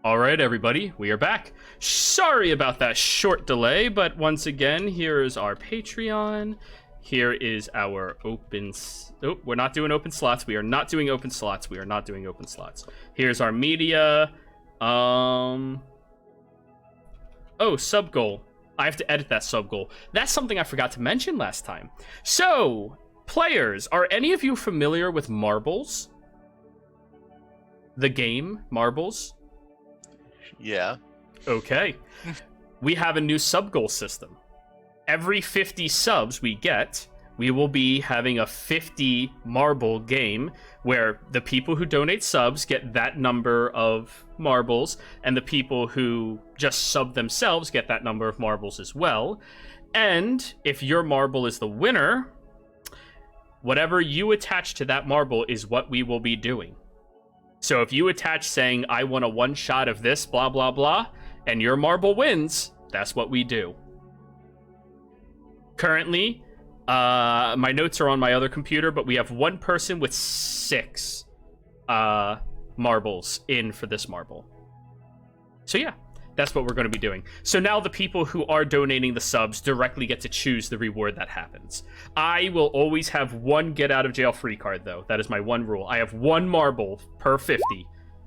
All right, everybody, we are back. Sorry about that short delay, but once again, here is our Patreon. Here is our we're not doing open slots. We are not doing open slots. We are not doing open slots. Here's our media. Sub goal. I have to edit that sub goal. That's something I forgot to mention last time. So, players, are any of you familiar with Marbles? The game, Marbles? Yeah. Okay. We have a new sub goal system. Every 50 subs we get, we will be having a 50 marble game where the people who donate subs get that number of marbles, and the people who just sub themselves get that number of marbles as well. And if your marble is the winner, whatever you attach to that marble is what we will be doing. So if you attach saying, I want a one shot of this, blah, blah, blah, and your marble wins, that's what we do. Currently, my notes are on my other computer, but we have one person with 6 marbles in for this marble. So yeah, that's what we're going to be doing. So now the people who are donating the subs directly get to choose the reward that happens. I will always have one get out of jail free card, though. That is my one rule. I have 1 marble per 50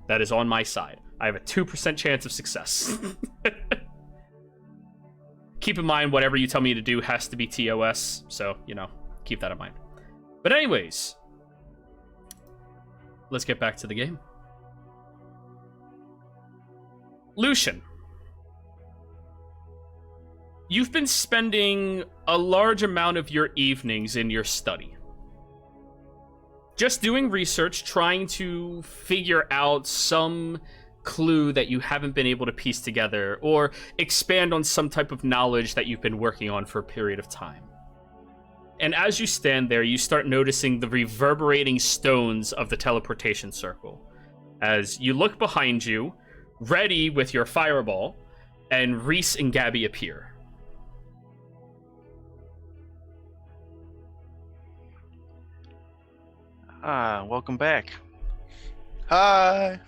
that is on my side. I have a 2% chance of success. Keep in mind, whatever you tell me to do has to be TOS, so, keep that in mind. But anyways, let's get back to the game. Lucian, you've been spending a large amount of your evenings in your study. Just doing research, trying to figure out some clue that you haven't been able to piece together, or expand on some type of knowledge that you've been working on for a period of time. And as you stand there, you start noticing the reverberating stones of the teleportation circle. As you look behind you, ready with your fireball, and Reese and Gabby appear. Welcome back. Hi.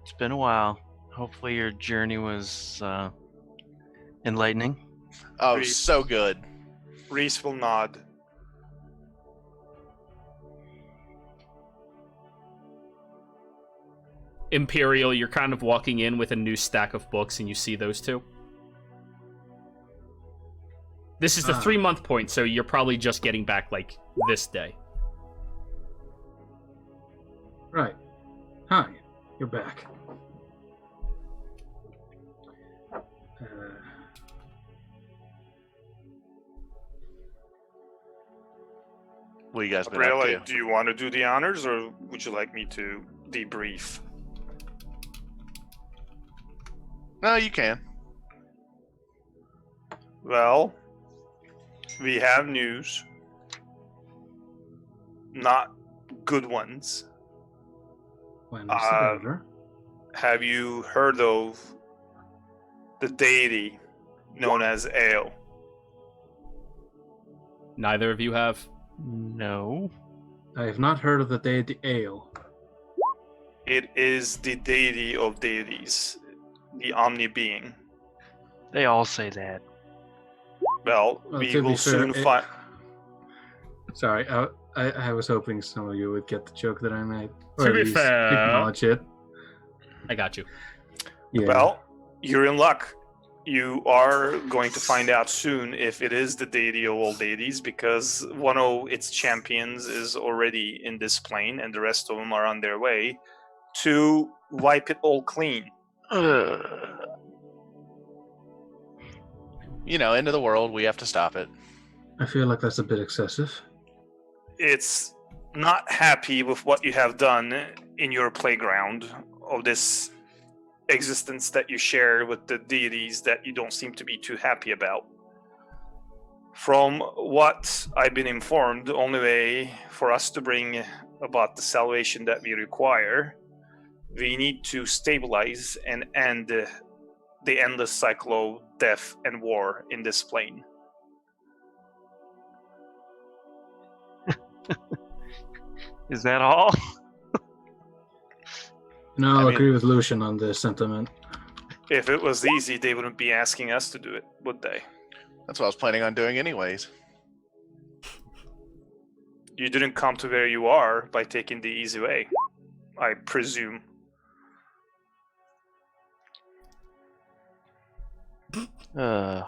It's been a while. Hopefully your journey was enlightening. Oh, Reese. so good. Reese will nod. Imperial, you're kind of walking in with a new stack of books, and you see those two. This is the 3-month point, so you're probably just getting back, like, this day. Right. Hi. You're back. What you guys been up Gabriella, to? do you want to do the honors, or would you like me to debrief? No, you can. Well, we have news. Not good ones. When is it over? Have you heard of the deity known as Ale? Neither of you have? No. I have not heard of the deity Ale. It is the deity of deities, the omni-being. They all say that. Well, Well, we to be will soon fair, find... Sorry, I was hoping some of you would get the joke that I made. To Or at be least fair- acknowledge it. I got you. Yeah. Well, you're in luck. You are going to find out soon if it is the deity of all deities, because one of its champions is already in this plane, and the rest of them are on their way to wipe it all clean. End of the world. We have to stop it. I feel like that's a bit excessive. It's not happy with what you have done in your playground of this existence that you share with the deities that you don't seem to be too happy about. From what I've been informed, the only way for us to bring about the salvation that we require, we need to stabilize and end the endless cycle of death and war in this plane. Is that all? No, I I'll mean- agree with Lucian on this sentiment. If it was easy, they wouldn't be asking us to do it, would they? That's what I was planning on doing anyways. You didn't come to where you are by taking the easy way, I presume. A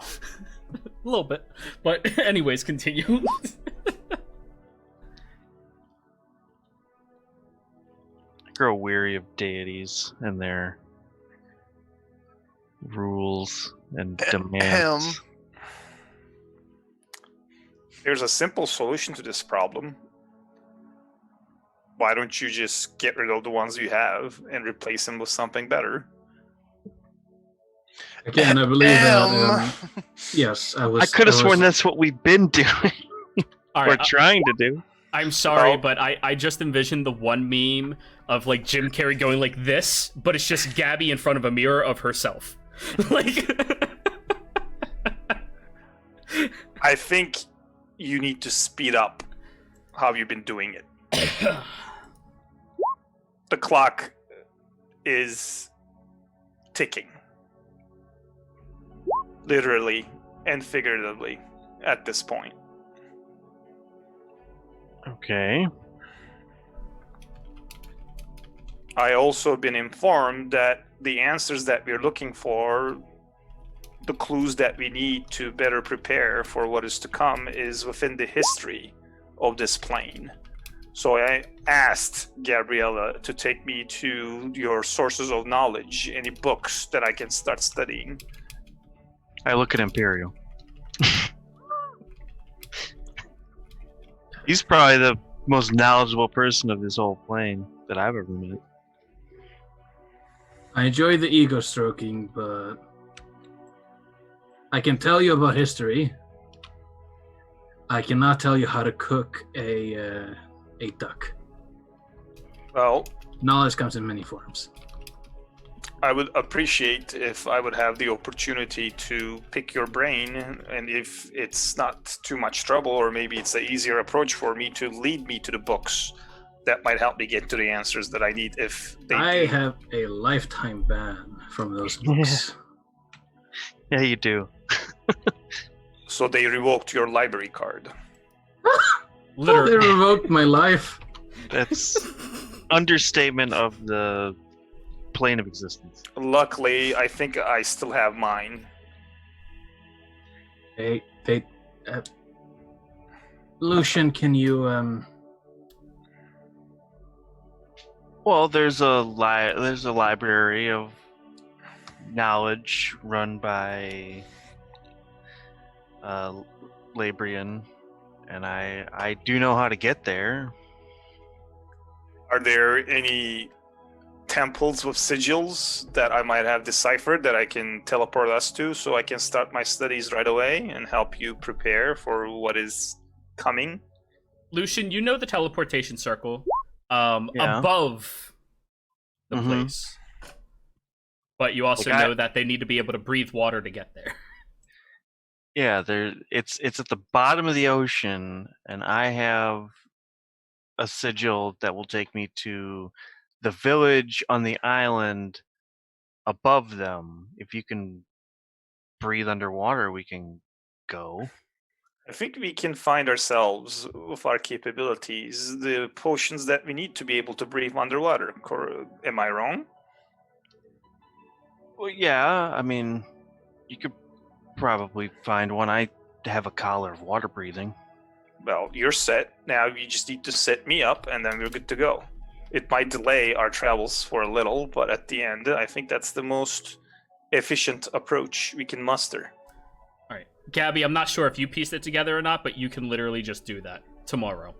little bit. But anyways, continue. I grow weary of deities and their rules and demands. There's a simple solution to this problem. Why don't you just get rid of the ones you have and replace them with something better? Again, I believe that. Yes, I could have sworn that's what we've been doing. All We're right, trying to do. I'm sorry, Well- but I just envisioned the one meme of like Jim Carrey going like this, but it's just Gabby in front of a mirror of herself. Like I think you need to speed up how you've been doing it. The clock is ticking. Literally and figuratively at this point. Okay. I also been informed that the answers that we're looking for, the clues that we need to better prepare for what is to come, is within the history of this plane. So I asked Gabriella to take me to your sources of knowledge, any books that I can start studying. I look at Imperial. He's probably the most knowledgeable person of this whole plane that I've ever met. I enjoy the ego stroking, but I can tell you about history. I cannot tell you how to cook a duck. Well, Knowledge comes in many forms. I would appreciate if I would have the opportunity to pick your brain, and if it's not too much trouble, or maybe it's an easier approach for me to lead me to the books that might help me get to the answers that I need. If they I do. have a lifetime ban from those books. Yeah, you do. So they revoked your library card. They literally. revoked my life. That's understatement of the plane of existence. Luckily, I think I still have mine. Lucian, can you Well, there's a library of knowledge run by Labrian, and I do know how to get there. Are there any temples with sigils that I might have deciphered that I can teleport us to, so I can start my studies right away and help you prepare for what is coming? Lucian, you know the teleportation circle Yeah. above the Mhm. place. But you also Like know that they need to be able to breathe water to get there. Yeah, it's at the bottom of the ocean, and I have a sigil that will take me to the village on the island above them. If you can breathe underwater, we can go. I think we can find ourselves, with our capabilities, the potions that we need to be able to breathe underwater. Am I wrong? Well, yeah, I mean, you could probably find one. I have a collar of water breathing. Well, you're set. Now you just need to set me up, and then we're good to go. It might delay our travels for a little, but at the end, I think that's the most efficient approach we can muster. All right, Gabby, I'm not sure if you pieced it together or not, but you can literally just do that tomorrow.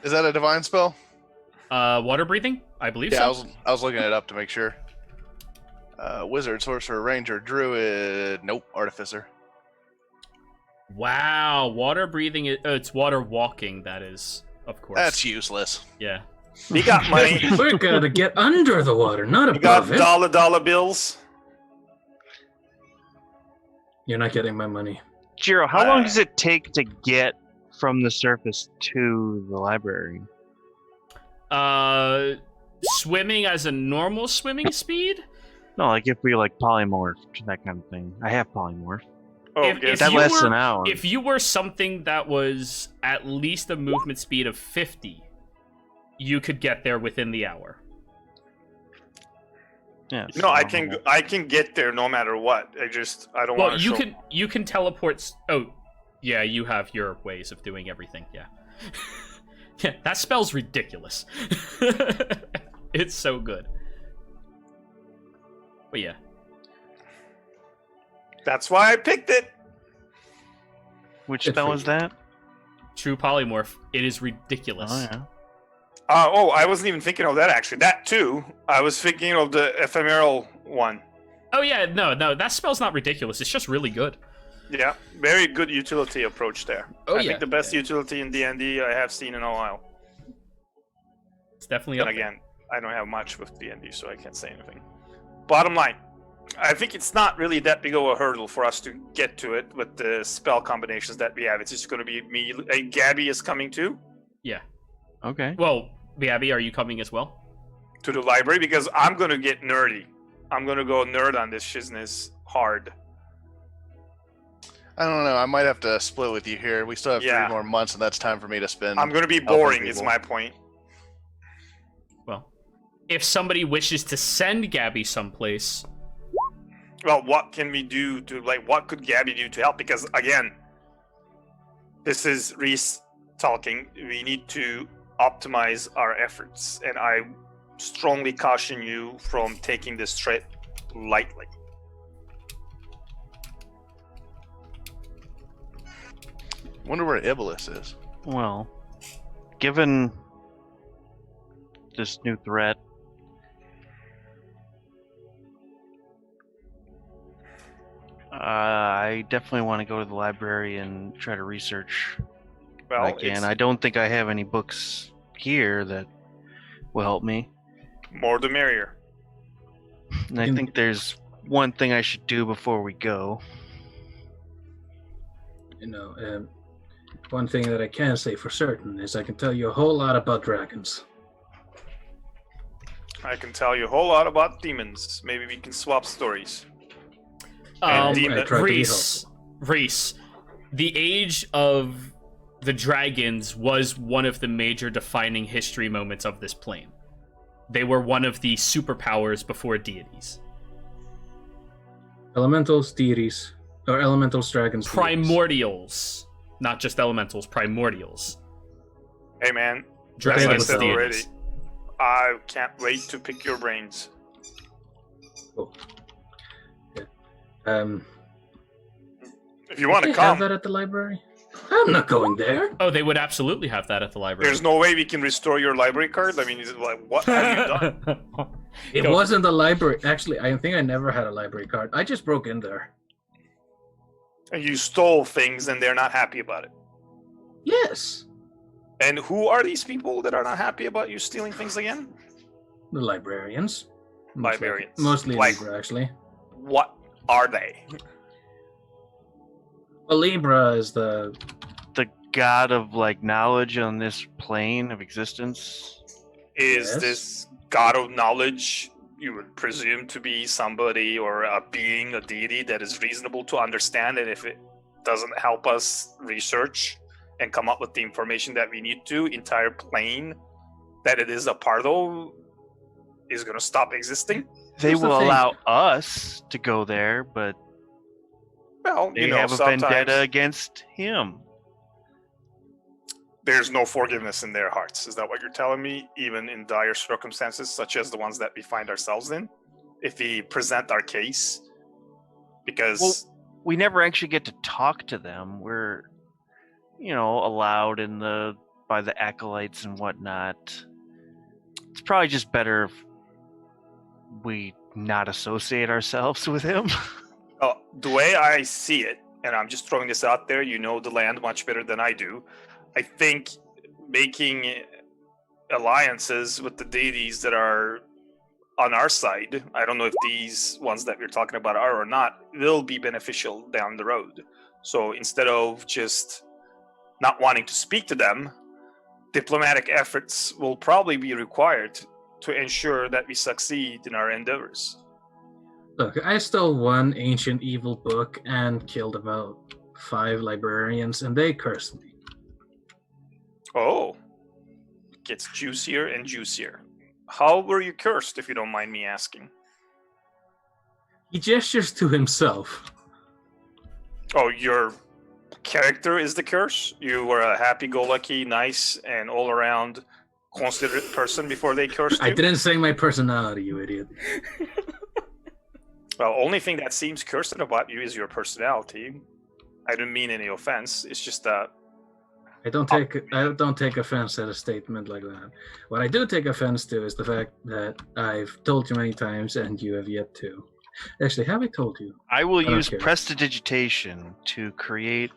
Is that a divine spell? Water breathing? I believe Yeah, so. I was looking it up to make sure. Wizard, sorcerer, ranger, druid. Nope, artificer. Wow, water breathing. It's water walking. That is, of course. That's useless. Yeah. We got money. We're gonna get under the water, not We got above it. dollar bills. You're not getting my money. Jiro, how long does it take to get from the surface to the library? Swimming as a normal swimming speed? No, like if we like polymorphed, that kind of thing. I have polymorph. Oh, If- yes. if That you lasts were- an hour. If you were something that was at least a movement speed of 50, you could get there within the hour. Yeah. No, I can get there no matter what. I don't Well, want to. you can teleport. Oh, yeah, you have your ways of doing everything. Yeah, yeah, that spell's ridiculous. It's so good. But yeah, That's why I picked it. Which Good spell for is you. that? true polymorph. It is ridiculous. Oh yeah. I wasn't even thinking of that actually. That too. I was thinking of the ephemeral one. Oh yeah, no, that spell's not ridiculous. It's just really good. Yeah, very good utility approach there. Oh, I yeah, think the best yeah. utility in D&D I have seen in a while. It's definitely And up there. again, I don't have much with D&D, so I can't say anything. Bottom line, I think it's not really that big of a hurdle for us to get to it with the spell combinations that we have. It's just going to be me. Gabby is coming too Yeah. Okay. Well, Gabby, are you coming as well? to the library because I'm going to get nerdy. I'm going to go nerd on this shizness hard. I don't know. I might have to split with you here. We still have Yeah. 3 more months, and that's time for me to spend. I'm going to be helping boring, is people. my point. Well, if somebody wishes to send Gabby someplace, Well, what can we do to, what could Gabby do to help? Because, again, this is Reese talking. We need to optimize our efforts. And I strongly caution you from taking this trip lightly. Wonder where Iblis is. Well, given this new threat, I definitely want to go to the library and try to research what I Well, can. it's I don't think I have any books here that will help me. more the merrier. And I In- think there's one thing I should do before we go. You know, one thing that I can say for certain is I can tell you a whole lot about dragons. I can tell you a whole lot about demons. Maybe we can swap stories. And demon- I tried to be Reese, the age of the dragons was one of the major defining history moments of this plane. They were one of the superpowers before deities. Elementals, deities, or elementals, dragons, deities. Primordials, not just elementals, primordials. Hey, man. As I Dragons, said deities. already, I can't wait to pick your brains. If you want do to they have come, that at the library? I'm not going there. Oh, they would absolutely have that at the library. there's no way we can restore your library card. I mean, is it like, what have you done? It Go. wasn't the library. Actually, I think I never had a library card. I just broke in there. And you stole things, and they're not happy about it. Yes, And who are these people that are not happy about you stealing things again? the librarians. Librarians. Mostly Like- Libra, actually. What are they? Well, Libra is the The god of like knowledge on this plane of existence. Is Yes. this god of knowledge, you would presume to be somebody or a being, a deity that is reasonable to understand, and if it doesn't help us research and come up with the information that we need to, entire plane that it is a part of is going to stop existing? They Here's the will thing. allow us to go there, but Well, they you know, have a sometimes vendetta against him. there's no forgiveness in their hearts. Is that what you're telling me? Even in dire circumstances, such as the ones that we find ourselves in? If we present our case? Because... Well, we never actually get to talk to them. We're, allowed by the acolytes and whatnot. It's probably just better if we not associate ourselves with him. The way I see it, and I'm just throwing this out there, you know the land much better than I do. I think making alliances with the deities that are on our side, I don't know if these ones that we're talking about are or not, will be beneficial down the road. So instead of just not wanting to speak to them, diplomatic efforts will probably be required to ensure that we succeed in our endeavors. Look, I stole one ancient evil book and killed about 5 librarians, and they cursed me. Oh, it gets juicier and juicier. How were you cursed, if you don't mind me asking? He gestures to himself. Oh, your character is the curse? You were a happy-go-lucky, nice, and all-around considerate person before they cursed you? I didn't say my personality, you idiot. Well, only thing that seems cursed about you is your personality. I don't mean any offense. It's just that I don't take offense at a statement like that. What I do take offense to is the fact that I've told you many times and you have yet to. Actually, have I told you? I will don't use care. prestidigitation to create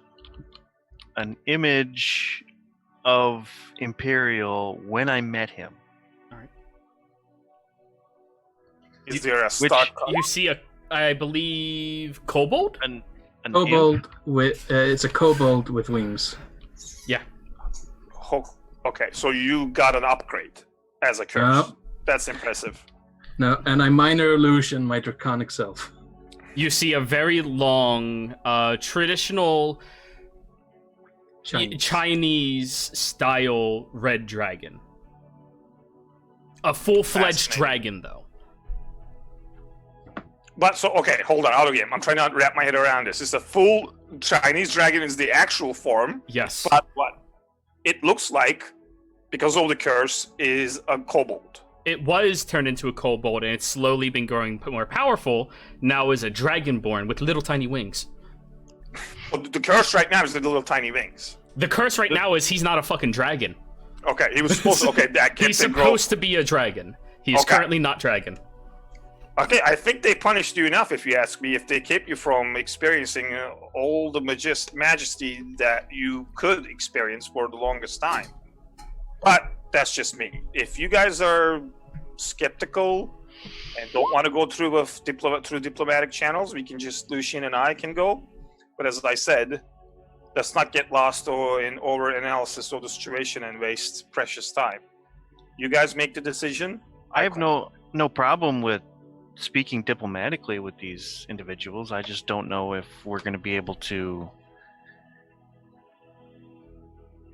an image of Imperial when I met him. is there a Which start card? You see I believe, kobold? An Kobold with it's a kobold with wings. Yeah. Okay, so you got an upgrade as a curse. No. That's impressive. No, and I minor illusion my draconic self. You see a very long, traditional Chinese style red dragon. A full-fledged Fascinating. dragon, though. But so, okay, hold on, out again. I'm trying to wrap my head around this. It's a full Chinese dragon is the actual form, Yes. but what it looks like, because of the curse, is a kobold. It was turned into a kobold, and it's slowly been growing more powerful. Now is a dragonborn with little tiny wings. But the curse right now is the little tiny wings. The curse right now is he's not a fucking dragon. Okay, he was supposed to. Okay, that He's kept it grow. supposed to be a dragon. He's Okay. currently not dragon. Okay, I think they punished you enough, if you ask me, if they kept you from experiencing all the majesty that you could experience for the longest time. But that's just me. If you guys are skeptical and don't want to go through through diplomatic channels, we can just Lucian and I can go. But as I said, let's not get lost in over analysis of the situation and waste precious time. You guys make the decision. I have no problem with speaking diplomatically with these individuals. I just don't know if we're going to be able to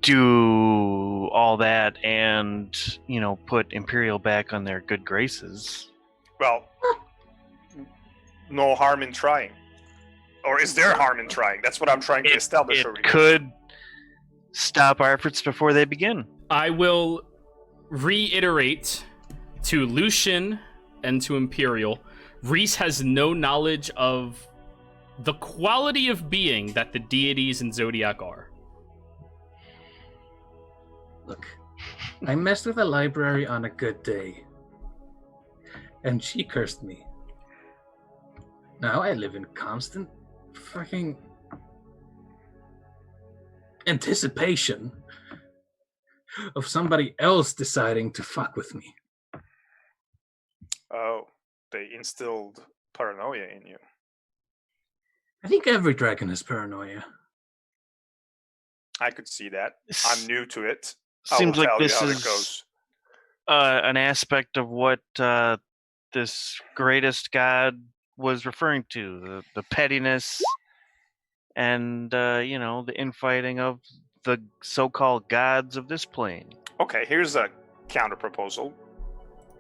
do all that and, put Imperial back on their good graces. Well, no harm in trying. Or is there harm in trying? That's what I'm trying to establish. It could stop our efforts before they begin. I will reiterate to Lucian and to Imperial, Reese has no knowledge of the quality of being that the deities in Zodiac are. Look, I messed with a library on a good day, and she cursed me. Now I live in constant fucking anticipation of somebody else deciding to fuck with me. Oh, they instilled paranoia in you. I think every dragon has paranoia. I could see that. I'm new to it. Seems like this how it is goes. an aspect of what this greatest god was referring to, the pettiness and the infighting of the so-called gods of this plane. Okay, here's a counter proposal.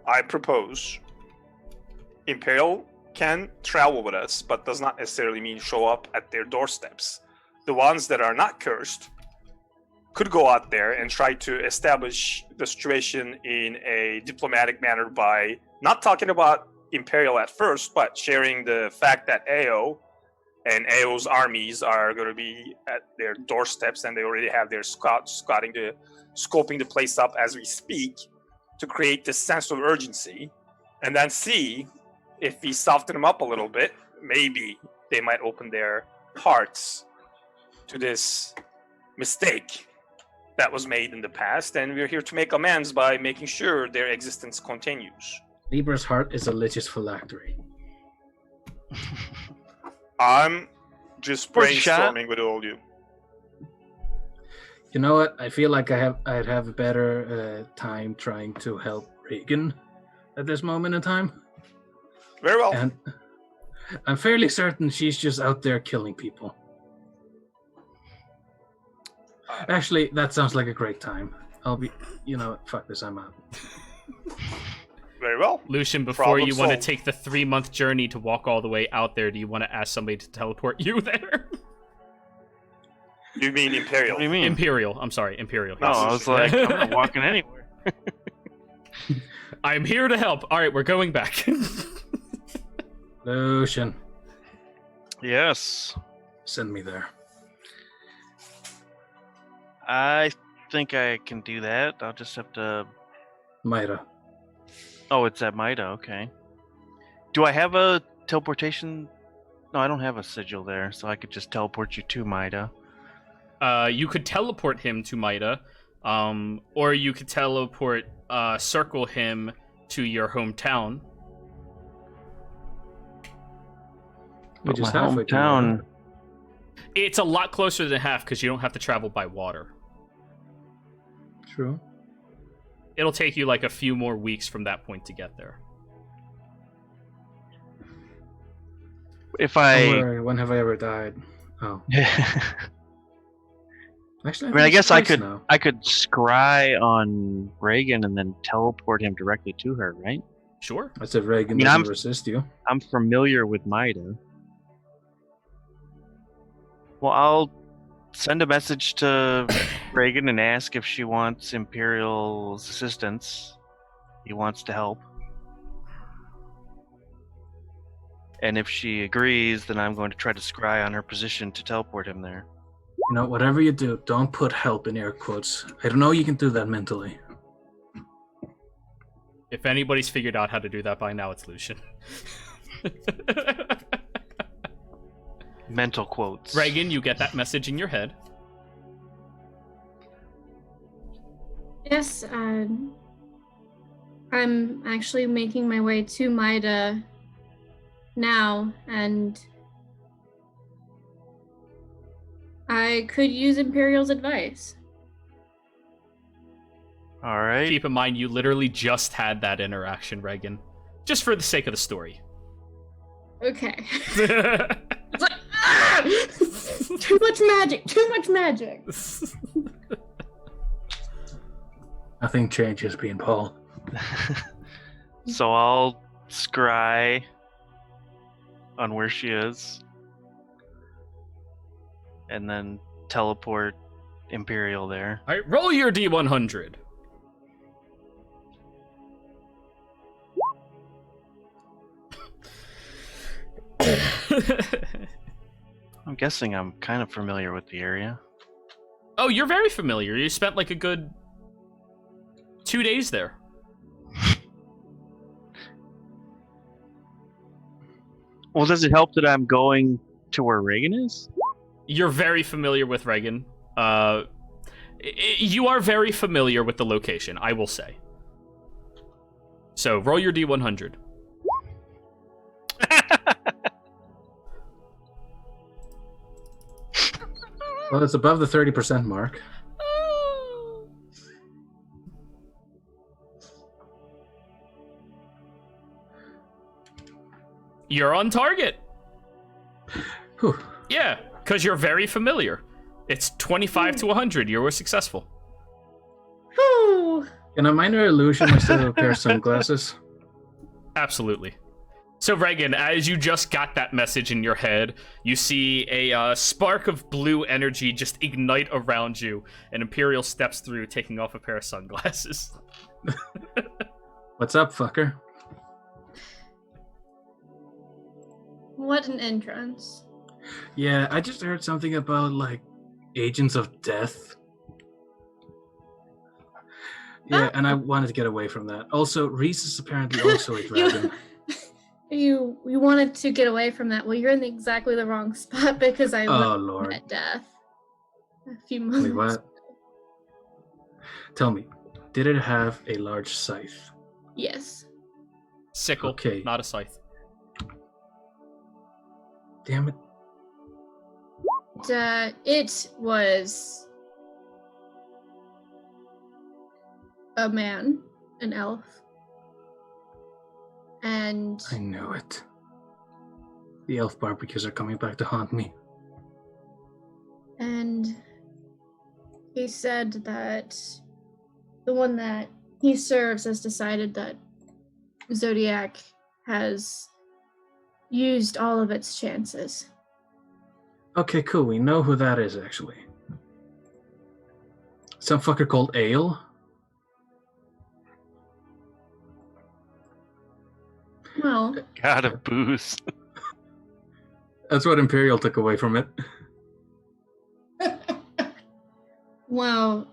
I propose Imperial can travel with us, but does not necessarily mean show up at their doorsteps. The ones that are not cursed could go out there and try to establish the situation in a diplomatic manner by not talking about Imperial at first, but sharing the fact that AO and AO's armies are going to be at their doorsteps, and they already have their scoping the place up as we speak to create this sense of urgency, and then see if we soften them up a little bit, maybe they might open their hearts to this mistake that was made in the past, and we're here to make amends by making sure their existence continues. Libra's heart is a lich's phylactery. I'm just Worth a shot. brainstorming with all you. You know what? I feel like I'd have a better time trying to help Reagan at this moment in time. Very well. And I'm fairly certain she's just out there killing people. Actually, that sounds like a great time. I'll be, fuck this, I'm out. Very well. Lucian, before Problem you want to solved. take the 3-month journey to walk all the way out there, do you want to ask somebody to teleport you there? You mean Imperial? What do you mean? Imperial. I'm sorry, Imperial. No, I was like, I'm not walking anywhere. I'm here to help. All right, we're going back. Lucian, Yes. send me there. I think I can do that. I'll just have to... Myra. Oh, it's at Maida, okay. Do I have a teleportation? No, I don't have a sigil there, so I could just teleport you to Maida. You could teleport him to Maida, or you could circle him to your hometown. Which is my halfway to hometown... Myra. It's a lot closer than half because you don't have to travel by water. True. It'll take you like a few more weeks from that point to get there. If Don't I... worry, when have I ever died? Oh. Actually, I mean, I guess I twice could now. I could scry on Reagan and then teleport him directly to her, right? Sure. I said Reagan I mean, doesn't I'm- resist you. I'm familiar with Maida. Well, I'll send a message to Reagan and ask if she wants Imperial's assistance. He wants to help. And if she agrees, then I'm going to try to scry on her position to teleport him there. Whatever you do, don't put help in air quotes. I don't know you can do that mentally. If anybody's figured out how to do that by now, it's Lucian. Mental quotes. Reagan, you get that message in your head. Yes, I'm actually making my way to Maida now, and I could use Imperial's advice. All right. Keep in mind, you literally just had that interaction, Reagan. Just for the sake of the story. Okay. It's like, ah! Too much magic, too much magic. Nothing changes being Paul. So I'll scry on where she is. And then teleport Imperial there. All right, roll your D100. I'm guessing I'm kind of familiar with the area. Oh, you're very familiar. You spent like a good 2 days there. Well, does it help that I'm going to where Reagan is? You're very familiar with Reagan. You are very familiar with the location, I will say. So roll your D100. Well, it's above the 30% mark. You're on target. Whew. Yeah, because you're very familiar. It's 25 to 100. You were successful. Whew. In a minor illusion, I still have a pair of sunglasses. Absolutely. So, Reagan, as you just got that message in your head, you see a spark of blue energy just ignite around you, and Imperial steps through, taking off a pair of sunglasses. What's up, fucker? What an entrance. Yeah, I just heard something about, like, agents of death. Yeah, and I wanted to get away from that. Also, Reese is apparently also a dragon. You wanted to get away from that. Well, you're in exactly the wrong spot because I Oh, went Lord. at death a few moments. Wait, what? Tell me, did it have a large scythe? Yes. Sickle, Okay. not a scythe. Damn it. It was a man, an elf. And I knew it. The elf barbecues are coming back to haunt me. And he said that the one that he serves has decided that Zodiac has used all of its chances. Okay, cool. We know who that is, actually. Some fucker called Ale. Well, Gotta booze. That's what Imperial took away from it. well,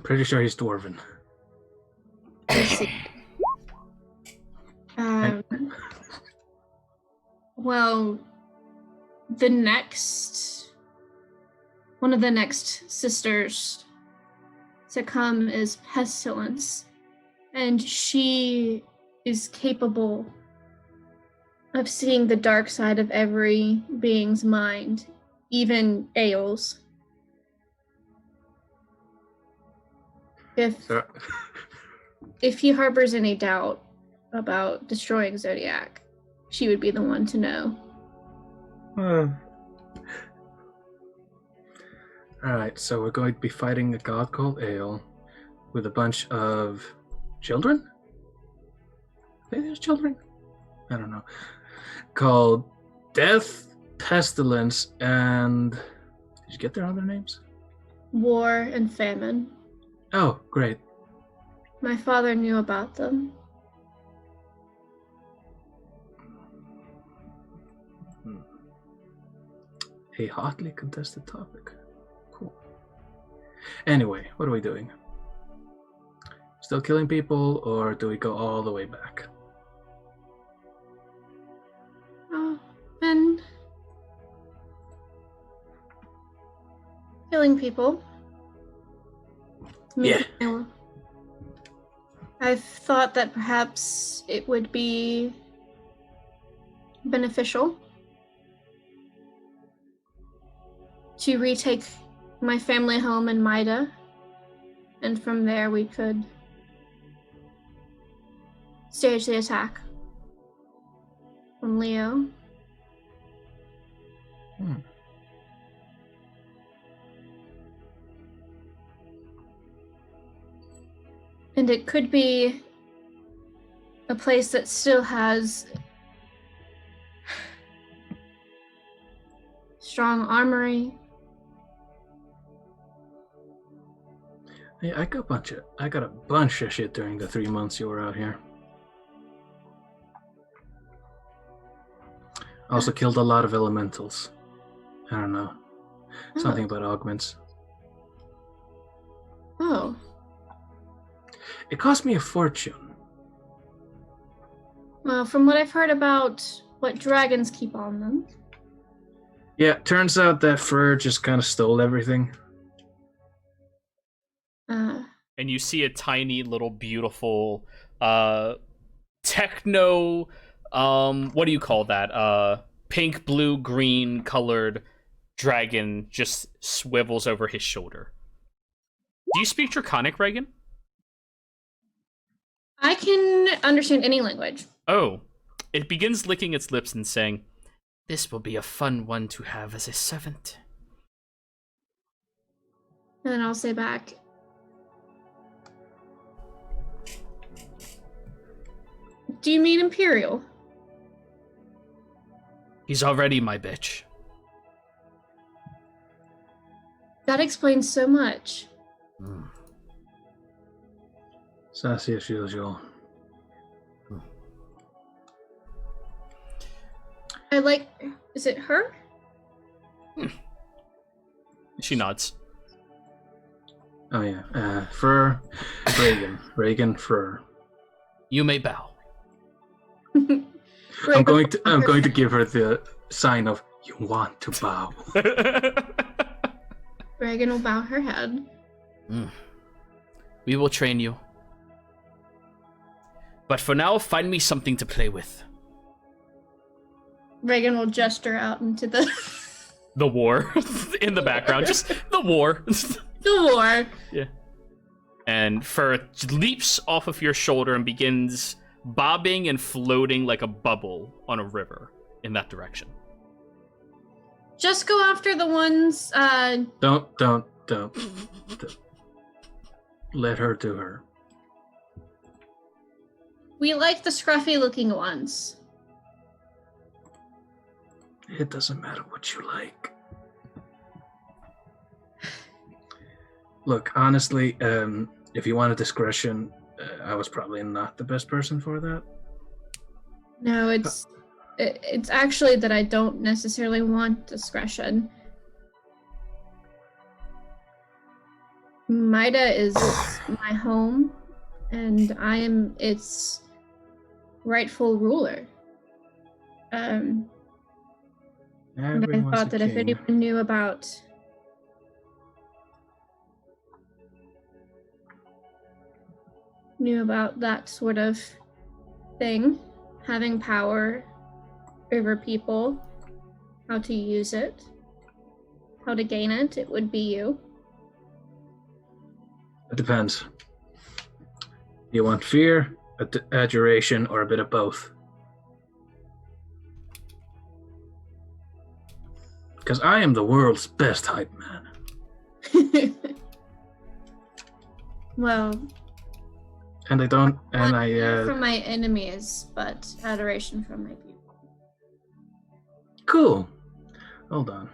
Pretty sure he's dwarven. let's see. Well, one of the next sisters to come is Pestilence, and she is capable of seeing the dark side of every being's mind, even Ael's. If he harbors any doubt about destroying Zodiac, she would be the one to know. Alright, so we're going to be fighting a god called Ale with a bunch of children? Maybe there's children? I don't know. Called Death, Pestilence, and... Did you get their other names? War and famine. Oh, great. My father knew about them. A hotly contested topic. Cool. Anyway, what are we doing? Still killing people, or do we go all the way back? Oh, been killing people. Yeah. I've thought that perhaps it would be beneficial to retake my family home in Maida, and from there we could stage the attack on Leo. And it could be a place that still has strong armory. Yeah, I got a bunch of shit during the 3 months you were out here. I also killed a lot of elementals. I don't know. Something about augments. Oh. It cost me a fortune. Well, from what I've heard about what dragons keep on them. Yeah, turns out that fur just kind of stole everything. And you see a tiny little beautiful techno what do you call that? Pink, blue, green colored dragon just swivels over his shoulder. Do you speak Draconic, Reagan? I can understand any language. Oh. It begins licking its lips and saying, "This will be a fun one to have as a servant." And then I'll say back, "Do you mean Imperial?" He's already my bitch. That explains so much. Sassy as usual. Is it her? She nods. Oh yeah, fur, Reagan, fur. You may bow. I'm going to give her the sign of you want to bow. Reagan will bow her head. We will train you. But for now, find me something to play with. Reagan will gesture out into the The war in the background. Just the war. the war. Yeah. And fur leaps off of your shoulder and begins bobbing and floating like a bubble on a river in that direction. Just go after the ones. Don't. Let her do her. We like the scruffy looking ones. It doesn't matter what you like. Look, honestly, if you want a discretion, I was probably not the best person for that. No, it's actually that I don't necessarily want discretion. Maida is my home, and I am its rightful ruler. And I thought that if anyone knew about that sort of thing, having power over people, how to use it, how to gain it, it would be you. It depends. You want fear, adoration, or a bit of both? Because I am the world's best hype man. Well, and I don't, and I from my enemies, but adoration from my people. Cool. Hold on.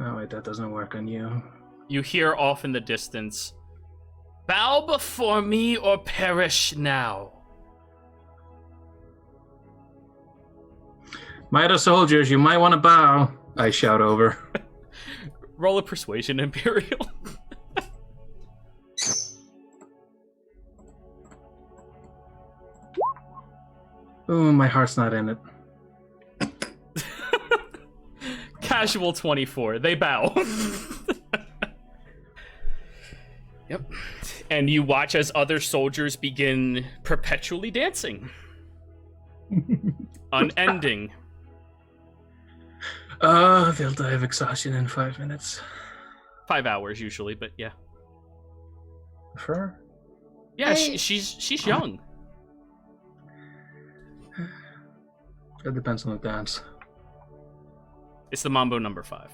Oh wait, that doesn't work on you. You hear off in the distance, "Bow before me or perish now." Maida soldiers, you might want to bow. I shout over. Roll a persuasion, Imperial. Ooh, my heart's not in it. Casual 24. They bow. Yep. And you watch as other soldiers begin perpetually dancing. Unending. They'll die of exhaustion in 5 minutes. 5 hours usually, but yeah. For her? Yeah, she's young. It depends on the dance. It's the Mambo number 5.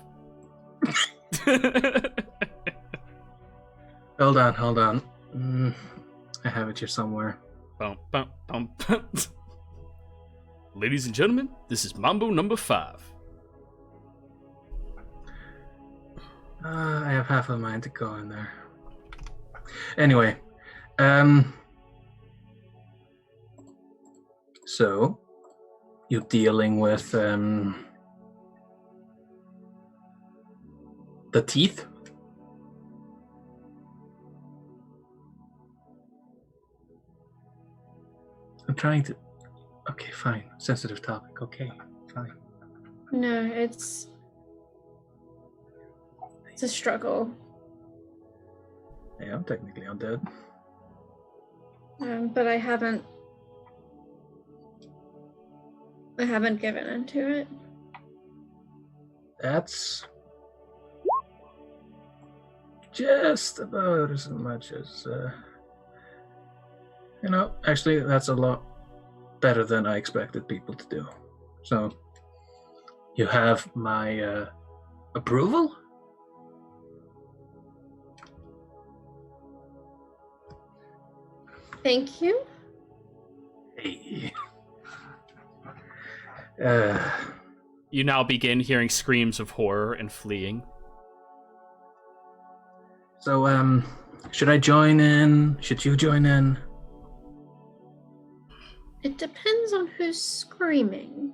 Hold on. I have it here somewhere. Bum, bum, bum, bum. Ladies and gentlemen, this is Mambo number 5. I have half a mind to go in there. Anyway, so you're dealing with the teeth? I'm trying to... Okay, fine. Sensitive topic. Okay, fine. No, it's a struggle. Yeah, I'm technically undead. But I haven't given into it. That's just about as much as, actually that's a lot better than I expected people to do. So, you have my approval? Thank you. Hey. You now begin hearing screams of horror and fleeing. So, should I join in? Should you join in? It depends on who's screaming.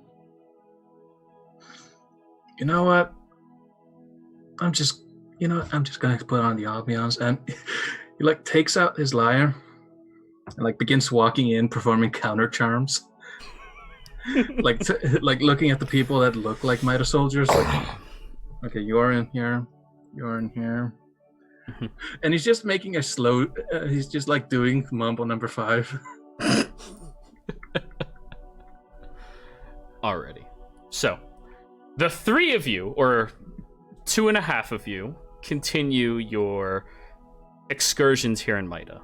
You know what? I'm just gonna put on the ambiance, and he takes out his lyre and begins walking in, performing counter charms. Looking at the people that look like Maida soldiers. Okay, you're in here. You're in here. And he's just making a slow. He's just doing Mambo number 5. Alrighty. So, The three of you, or 2.5 of you, continue your excursions here in Maida.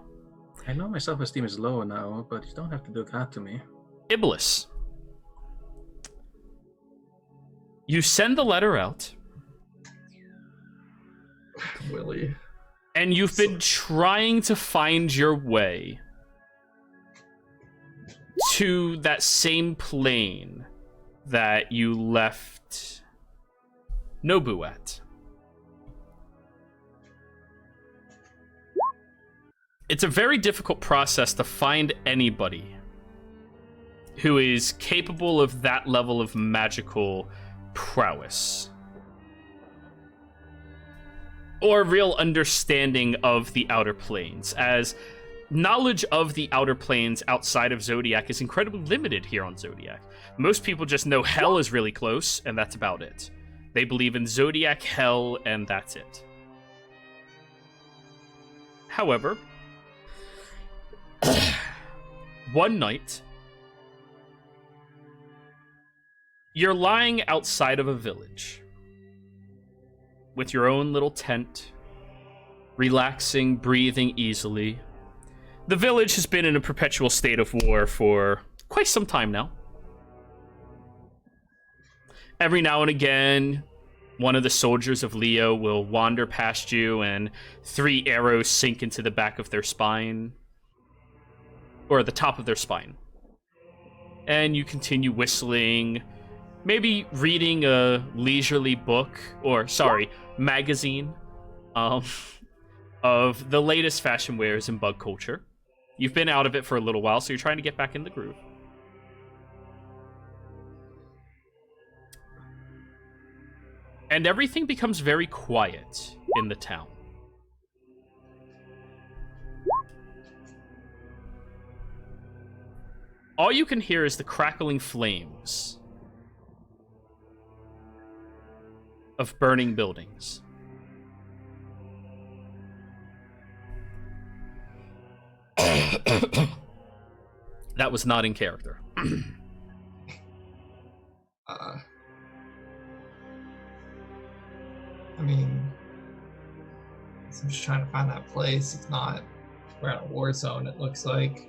I know my self-esteem is low now, but you don't have to do that to me. Iblis. You send the letter out. Willie. And you've been trying to find your way to that same plane that you left Nobu at. It's a very difficult process to find anybody who is capable of that level of magical prowess or real understanding of the outer planes, as knowledge of the outer planes outside of Zodiac is incredibly limited here on Zodiac. Most people just know hell is really close, and that's about it. They believe in Zodiac, hell, and that's it. However, one night, you're lying outside of a village with your own little tent, relaxing, breathing easily. The village has been in a perpetual state of war for quite some time now. Every now and again, one of the soldiers of Leo will wander past you and 3 arrows sink into the back of their spine, or the top of their spine. And you continue whistling, maybe reading a leisurely book, or magazine, of the latest fashion wares and bug culture. You've been out of it for a little while, so you're trying to get back in the groove. And everything becomes very quiet in the town. All you can hear is the crackling flames of burning buildings. That was not in character. I mean, I'm just trying to find that place. It's not. We're in a war zone, it looks like.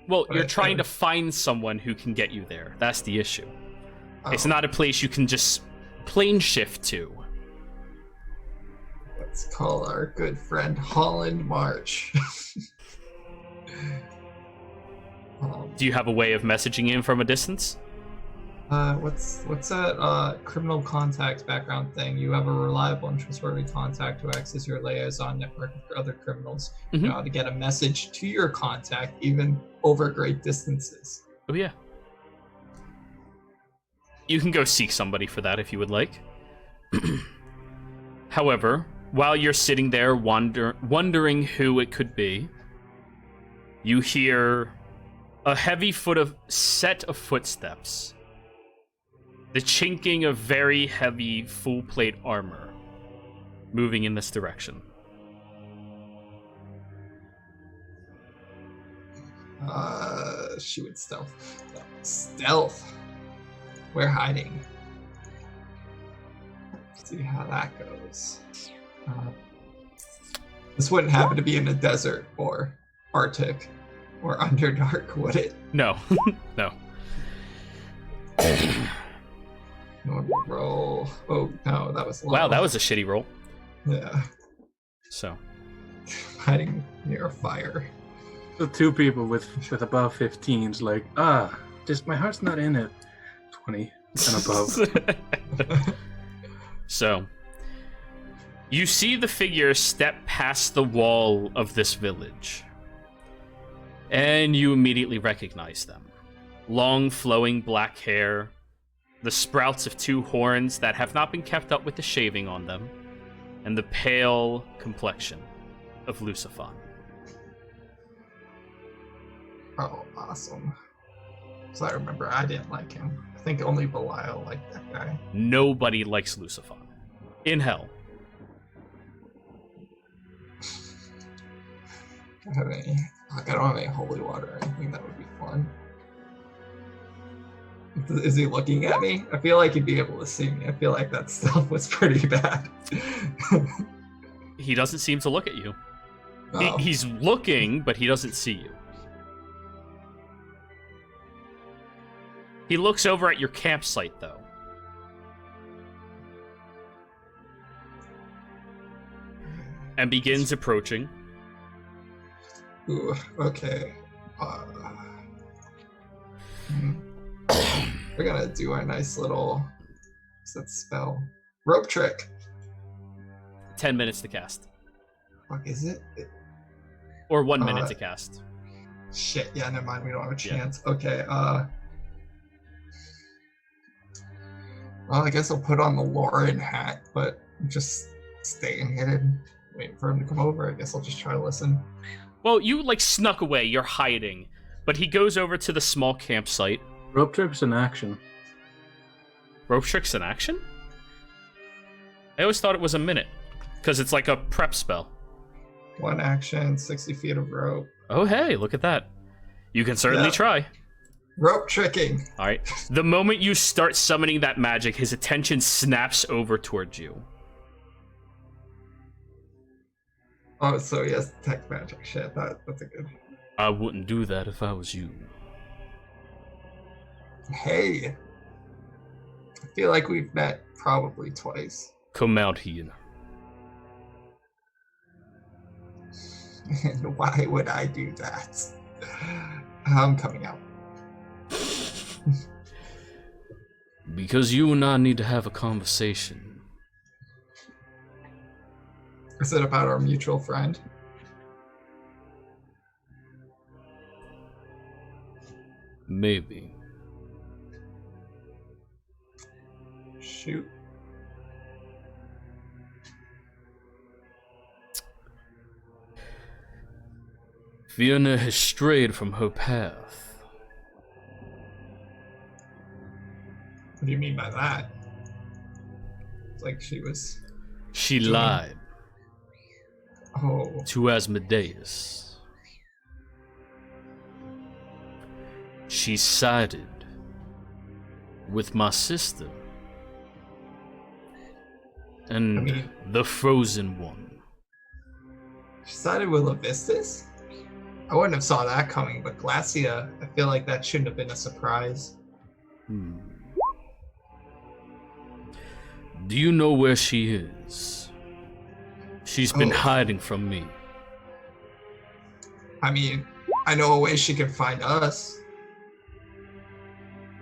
Well, But you're trying to find someone who can get you there. That's the issue. It's not a place you can just plane shift to. Let's call our good friend Holland March. Do you have a way of messaging him from a distance? What's that criminal contacts background thing? You have a reliable and trustworthy contact who acts as your liaison network for other criminals. You know how to get a message to your contact even over great distances. Oh yeah. You can go seek somebody for that if you would like. However, while you're sitting there wondering who it could be, you hear a heavy set of footsteps. The chinking of very heavy full plate armor moving in this direction. She would stealth. Stealth. We're hiding. Let's see how that goes. This wouldn't happen to be in a desert or Arctic or Underdark, would it? No. No. Normal roll. Oh no, that was low. Wow, that was a shitty roll. Yeah. So. Hiding near a fire. The 2 people with above 15s, like, just my heart's not in it. 20 and above. So, you see the figure step past the wall of this village, and you immediately recognize them. Long, flowing black hair, the sprouts of 2 horns that have not been kept up with the shaving on them, and the pale complexion of Lucifon. Oh, awesome. So I remember I didn't like him. I think only Belial liked that guy. Nobody likes Lucifon. In hell. I don't have any holy water or anything that would be fun. Is he looking at me? I feel like he'd be able to see me. I feel like that stealth was pretty bad. He doesn't seem to look at you. Oh. He's looking, but he doesn't see you. He looks over at your campsite, though. And begins approaching. Ooh, okay. We're gonna do a nice little, what's that spell? Rope trick. 10 minutes to cast. Fuck, is it? Or 1 minute to cast. Shit, yeah, never mind. We don't have a Yeah. chance. Okay, well, I guess I'll put on the Lauren hat, but just staying hidden, waiting for him to come over. I guess I'll just try to listen. Well, you, like, snuck away. You're hiding. But he goes over to the small campsite. Rope trick's in action. Rope trick's in action? I always thought it was a minute. Because it's like a prep spell. 1 action, 60 feet of rope. Oh, hey, look at that. You can certainly Yeah. try. Rope tricking. All right. The moment you start summoning that magic, his attention snaps over towards you. Oh, so he has detect magic. Shit, that's a good. I wouldn't do that if I was you. Hey, I feel like we've met probably twice. Come out here. And why would I do that? I'm coming out. Because you and I need to have a conversation. Is it about our mutual friend? Maybe. Shoot. Fiona has strayed from her path. What do you mean by that? It's like she was. She Doing- lied Oh, to Asmodeus. She sided with my sister. And I mean- the Frozen One. she sided with Levistus? I wouldn't have saw that coming, but Glacia, I feel like that shouldn't have been a surprise. Do you know where she is? She's been Oh. hiding from me. I mean, I know a way she can find us,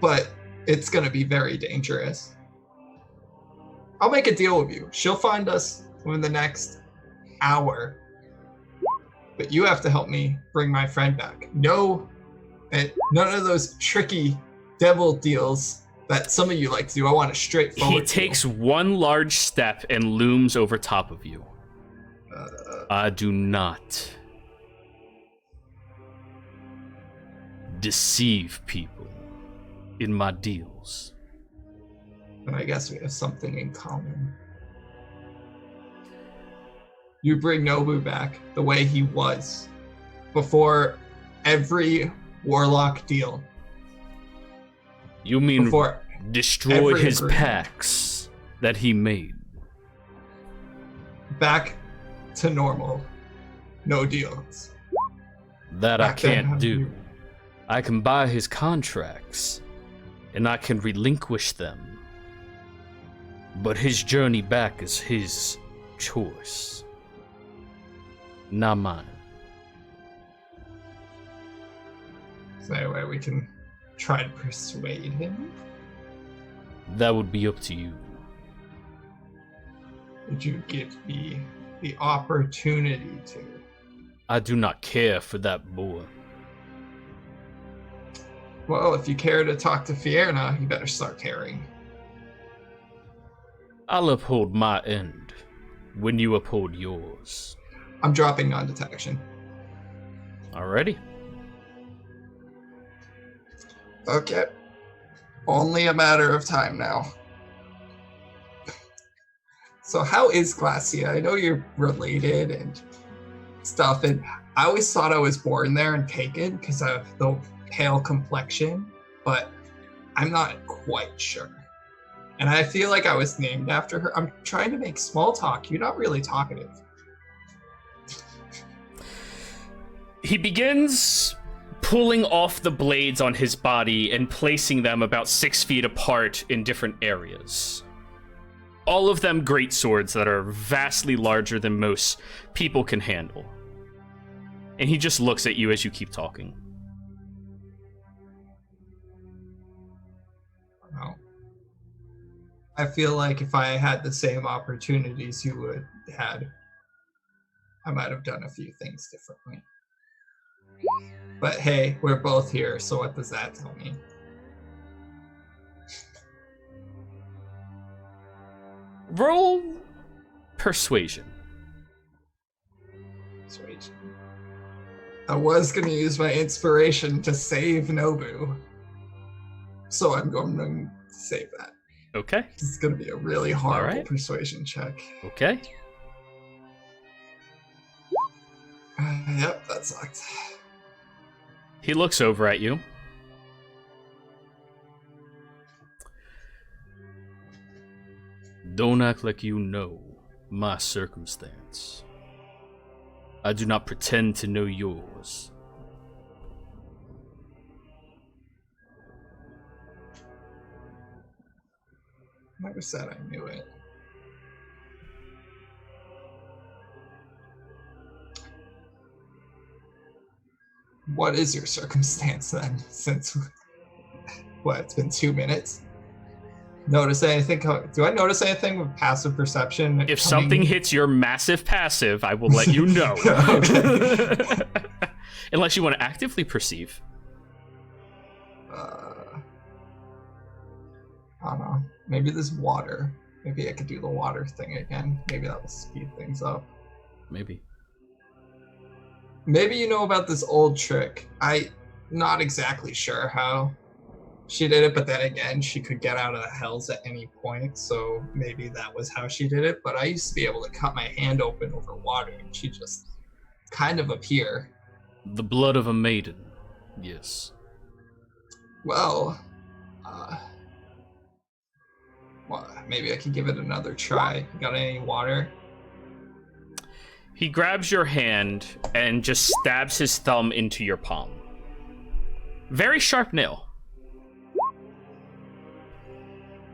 but it's gonna be very dangerous. I'll make a deal with you. She'll find us within the next hour, but you have to help me bring my friend back. No, and none of those tricky devil deals that some of you like to do. I want a straightforward. He takes one large step and looms over top of you. I do not deceive people in my deals. And I guess we have something in common. You bring Nobu back the way he was before every warlock deal. You mean Before destroy every his agreement. pacts that he made? back to normal. No deals. That I Back then, can't how do. you- I can buy his contracts, and I can relinquish them. But his journey back is his choice, not mine. So anyway, we can try to persuade him. That would be up to you. Would you give me the opportunity to? I do not care for that boy. Well, if you care to talk to Fiona, you better start caring. I'll uphold my end when you uphold yours. I'm dropping non-detection. Alrighty. Okay. Only a matter of time now. So how is Glacia? I know you're related and stuff, and I always thought I was born there and taken because of the pale complexion, but I'm not quite sure. And I feel like I was named after her. I'm trying to make small talk. You're not really talkative. He begins pulling off the blades on his body and placing them about 6 feet apart in different areas. All of them great swords that are vastly larger than most people can handle. And he just looks at you as you keep talking. Oh. I feel like if I had the same opportunities you would had, I might have done a few things differently. But hey, we're both here, so what does that tell me? Roll persuasion. Persuasion. I was going to use my inspiration to save Nobu, so I'm going to save that. Okay. This is going to be a really horrible right. persuasion check. Okay. Yep, that sucked. He looks over at you. Don't act like you know my circumstance. I do not pretend to know yours. Never said I knew it. What is your circumstance then? Since what? It's been 2 minutes. Notice anything? Do I notice anything with passive perception? If something hits your massive passive, I will let you know. Unless you want to actively perceive. I don't know. Maybe there's water. Maybe I could do the water thing again. Maybe that will speed things up. Maybe. Maybe you know about this old trick. I'm not exactly sure how she did it, but then again, she could get out of the hells at any point, so maybe that was how she did it. But I used to be able to cut my hand open over water, and she'd just kind of appear. The blood of a maiden. Yes. Well, maybe I could give it another try. Got any water? He grabs your hand and just stabs his thumb into your palm. Very sharp nail.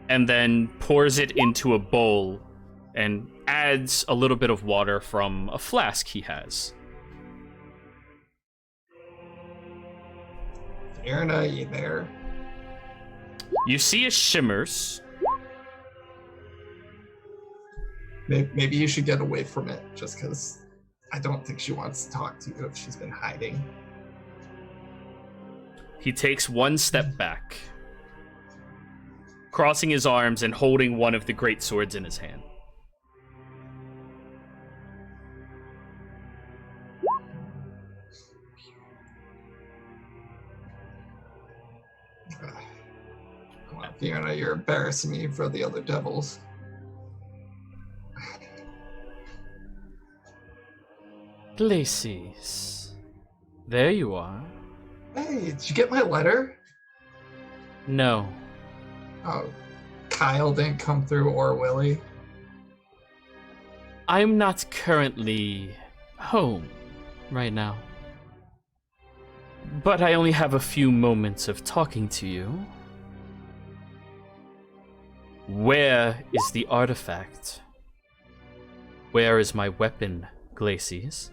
And then pours it into a bowl and adds a little bit of water from a flask he has. Erna, you there? You see it shimmers. Maybe you should get away from it, just because I don't think she wants to talk to you if she's been hiding. He takes one step back, crossing his arms and holding one of the great swords in his hand. Come on, Fiona, you're embarrassing me for the other devils. Glacies. There you are. Hey, did you get my letter? No. Oh, Kyle didn't come through, or Willie? I'm not currently home right now. But I only have a few moments of talking to you. Where is the artifact? Where is my weapon, Glacies?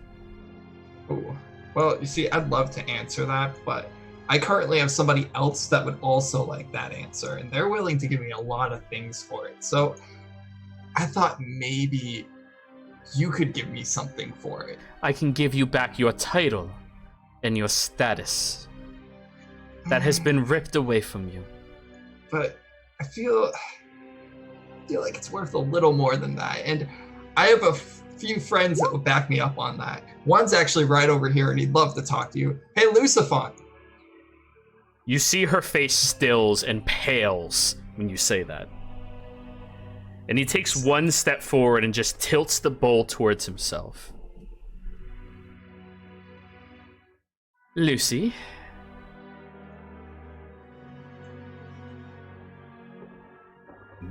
Ooh. Well, you see, I'd love to answer that, but I currently have somebody else that would also like that answer, and they're willing to give me a lot of things for it. So I thought maybe you could give me something for it. I can give you back your title and your status. That has been ripped away from you. But I feel like it's worth a little more than that, and I have a few friends that will back me up on that. One's actually right over here, and he'd love to talk to you. Hey, Lucifon. You see her face stills and pales when you say that. And he takes one step forward and just tilts the bowl towards himself. Lucy,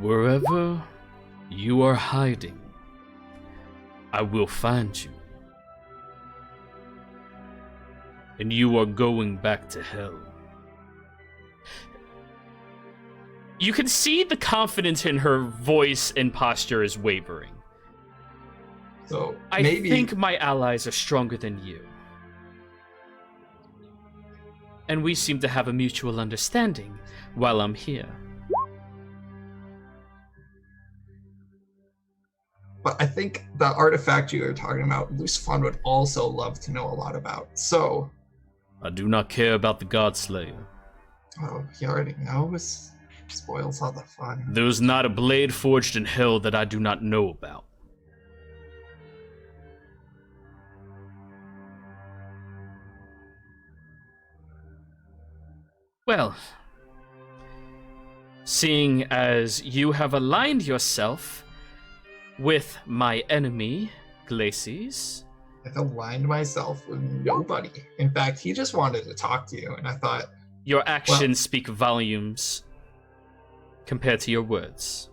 Wherever you are hiding, I will find you. And you are going back to hell. You can see the confidence in her voice and posture is wavering. So I maybe think my allies are stronger than you. And we seem to have a mutual understanding while I'm here. But I think the artifact you were talking about, Lucifon would also love to know a lot about. So, I do not care about the Godslayer. oh, he already knows. Spoils all the fun. There's not a blade forged in hell that I do not know about. Well, seeing as you have aligned yourself with my enemy, Glacies, I've aligned myself with nobody. In fact, he just wanted to talk to you, and I thought, your actions speak volumes compared to your words.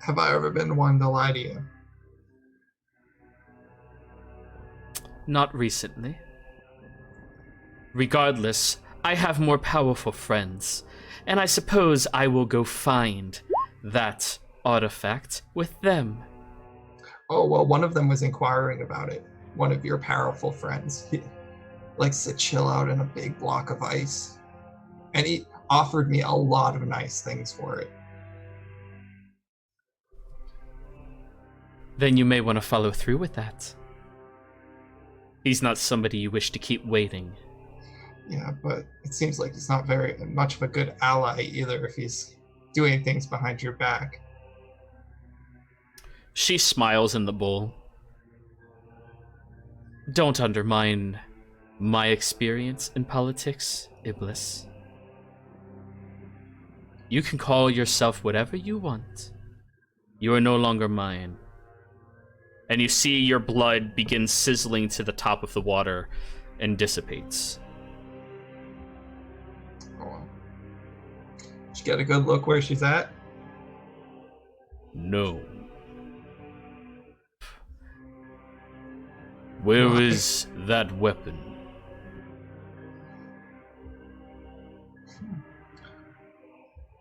have I ever been one to lie to you? Not recently. Regardless, I have more powerful friends, and I suppose I will go find that artifact with them. Oh, well, one of them was inquiring about it. One of your powerful friends. He likes to chill out in a big block of ice. And he offered me a lot of nice things for it. Then you may want to follow through with that. He's not somebody you wish to keep waiting. Yeah, but it seems like he's not very much of a good ally either if he's doing things behind your back. She smiles in the bowl. Don't undermine my experience in politics, Iblis. You can call yourself whatever you want. You are no longer mine. And you see your blood begin sizzling to the top of the water and dissipates. Oh, well. Did you get a good look where she's at? No. Where Why? is that weapon?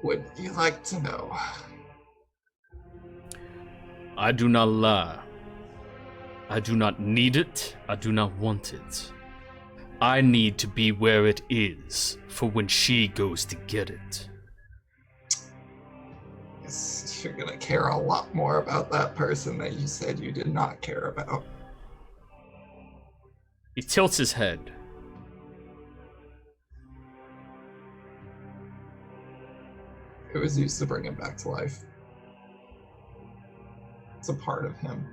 Would you like to know? I do not lie. I do not need it. I do not want it. I need to be where it is for when she goes to get it. Guess you're gonna care a lot more about that person that you said you did not care about. He tilts his head. It was used to bring him back to life. It's a part of him.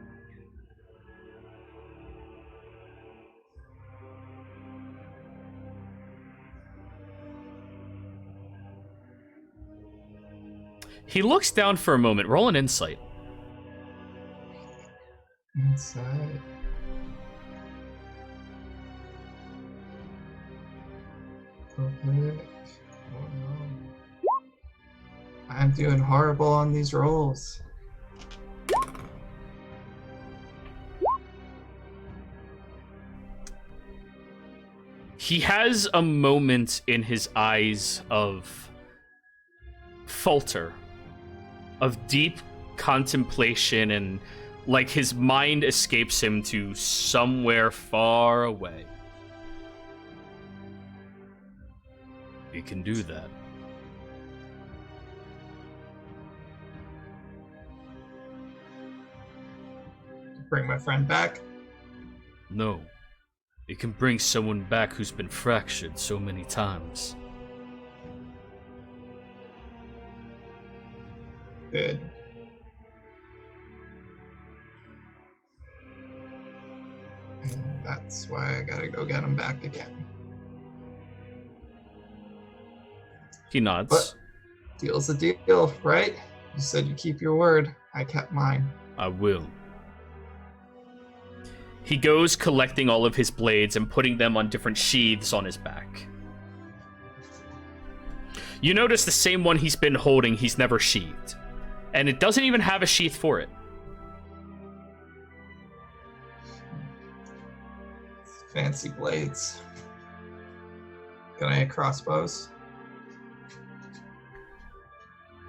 He looks down for a moment. Roll an insight. Inside. Okay. Oh no. I'm doing horrible on these rolls. He has a moment in his eyes of falter, of deep contemplation, and like his mind escapes him to somewhere far away. He can do that. Bring my friend back. No. It can bring someone back who's been fractured so many times. Good. And that's why I gotta go get him back again. He nods. But deal's a deal, right? You said you keep your word. I kept mine. I will. He goes collecting all of his blades and putting them on different sheaths on his back. You notice the same one he's been holding, he's never sheathed. And it doesn't even have a sheath for it. Fancy blades. Got any crossbows?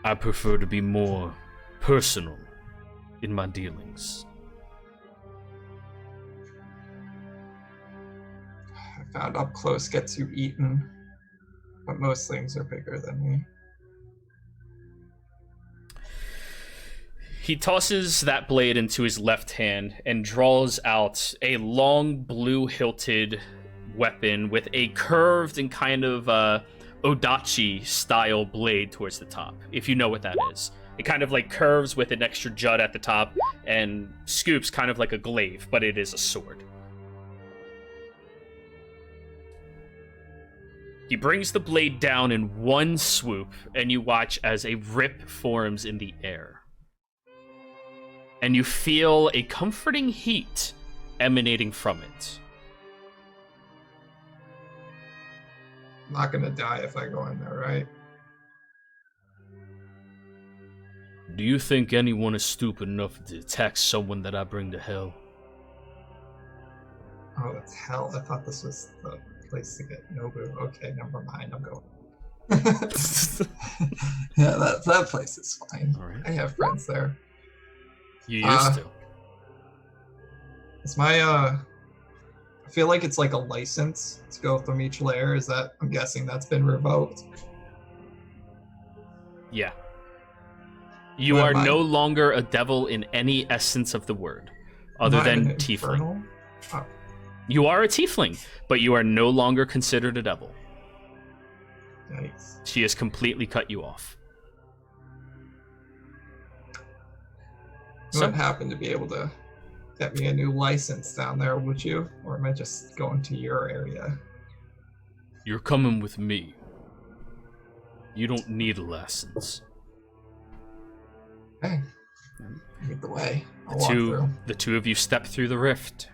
I prefer to be more personal in my dealings. I found up close gets you eaten, but most things are bigger than me. He tosses that blade into his left hand and draws out a long blue-hilted weapon with a curved and kind of Odachi-style blade towards the top, if you know what that is. It kind of like curves with an extra jut at the top and scoops kind of like a glaive, but it is a sword. He brings the blade down in one swoop, and you watch as a rip forms in the air. And you feel a comforting heat emanating from it. I'm not gonna die if I go in there, right? Do you think anyone is stupid enough to attack someone that I bring to hell? Oh, that's hell. I thought this was the place to get Nobu. Okay, never mind. I'm going. Yeah, that place is fine. All right. I have friends there. You used to. It's my I feel like it's like a license to go from each layer. Is that, I'm guessing that's been revoked? Yeah. You What are am I? no longer a devil in any essence of the word, other Am I than an tiefling. infernal? Oh, You are a tiefling, but you are no longer considered a devil. yikes. She has completely cut you off. You So, would happen to be able to get me a new license down there, would you? Or am I just going to your area? you're coming with me. You don't need a license. Hey, lead the way. I'll walk through. The two of you step through the rift.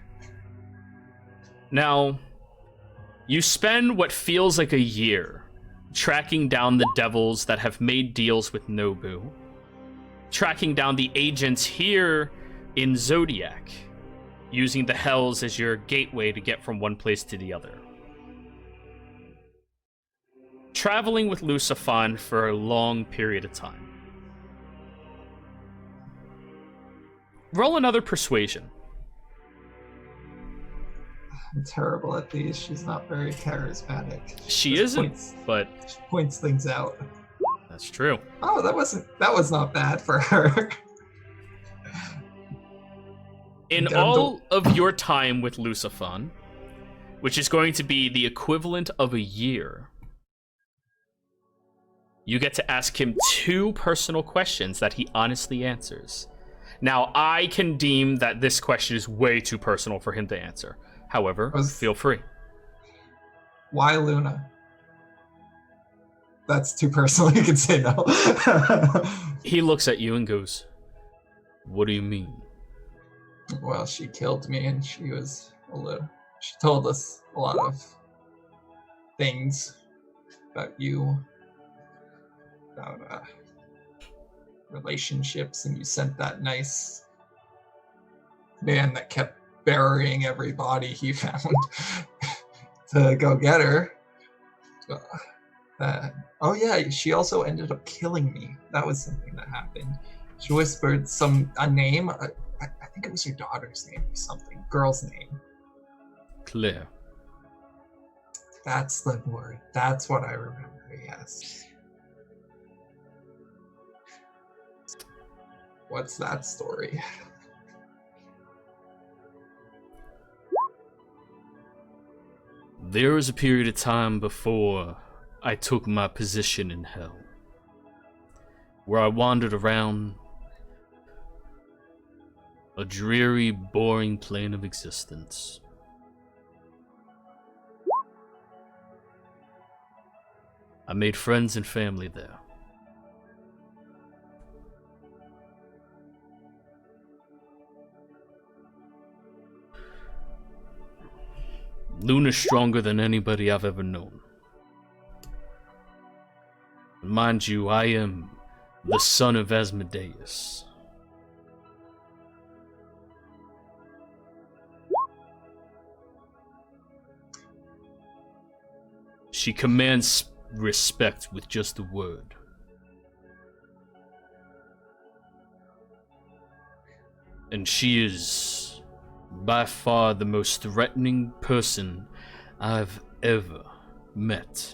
Now, you spend what feels like a year tracking down the devils that have made deals with Nobu, tracking down the agents here in Zodiac, using the Hells as your gateway to get from one place to the other. Traveling with Lucifon for a long period of time. Roll another persuasion. I'm terrible at these. She's not very charismatic. She just isn't, but She points things out. that's true. Oh, that was not bad for her. In Down all of your time with Lucifon, which is going to be the equivalent of a year, you get to ask him 2 personal questions that he honestly answers. Now, I can deem that this question is way too personal for him to answer. However, feel free. Why Luna? That's too personal. You can say no. He looks at you and goes, "What do you mean?" Well, she killed me, and she told us a lot of things about you, about relationships, and you sent that nice man that kept burying every body he found to go get her. Oh yeah, she also ended up killing me. That was something that happened. She whispered a name. I think it was her daughter's name or something. Girl's name. Claire. That's the word. That's what I remember, yes. What's that story? There was a period of time before I took my position in hell, where I wandered around a dreary, boring plane of existence. I made friends and family there. Luna's stronger than anybody I've ever known. Mind you, I am the son of Asmodeus. She commands respect with just a word. And she is by far the most threatening person I've ever met.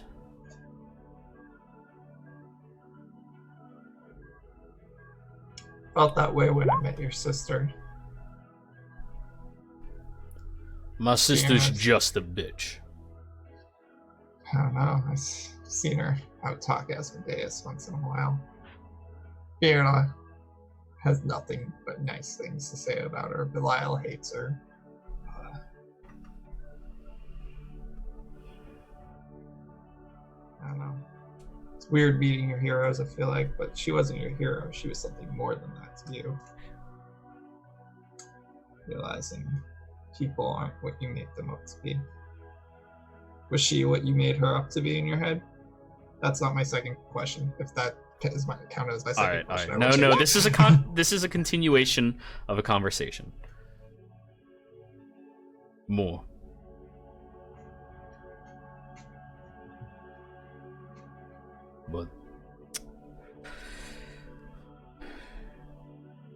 Felt that way when I met your sister. My sister's Yes. just a bitch. I don't know. I've seen her out talk Asmodeus once in a while. Fiona has nothing but nice things to say about her. Belial hates her. I don't know. It's weird meeting your heroes, I feel like, but she wasn't your hero. She was something more than that to you. Realizing people aren't what you make them up to be. Was she what you made her up to be in your head? That's not my second question. If that is my count as my All second right. question. No. This is this is a continuation of a conversation. More. But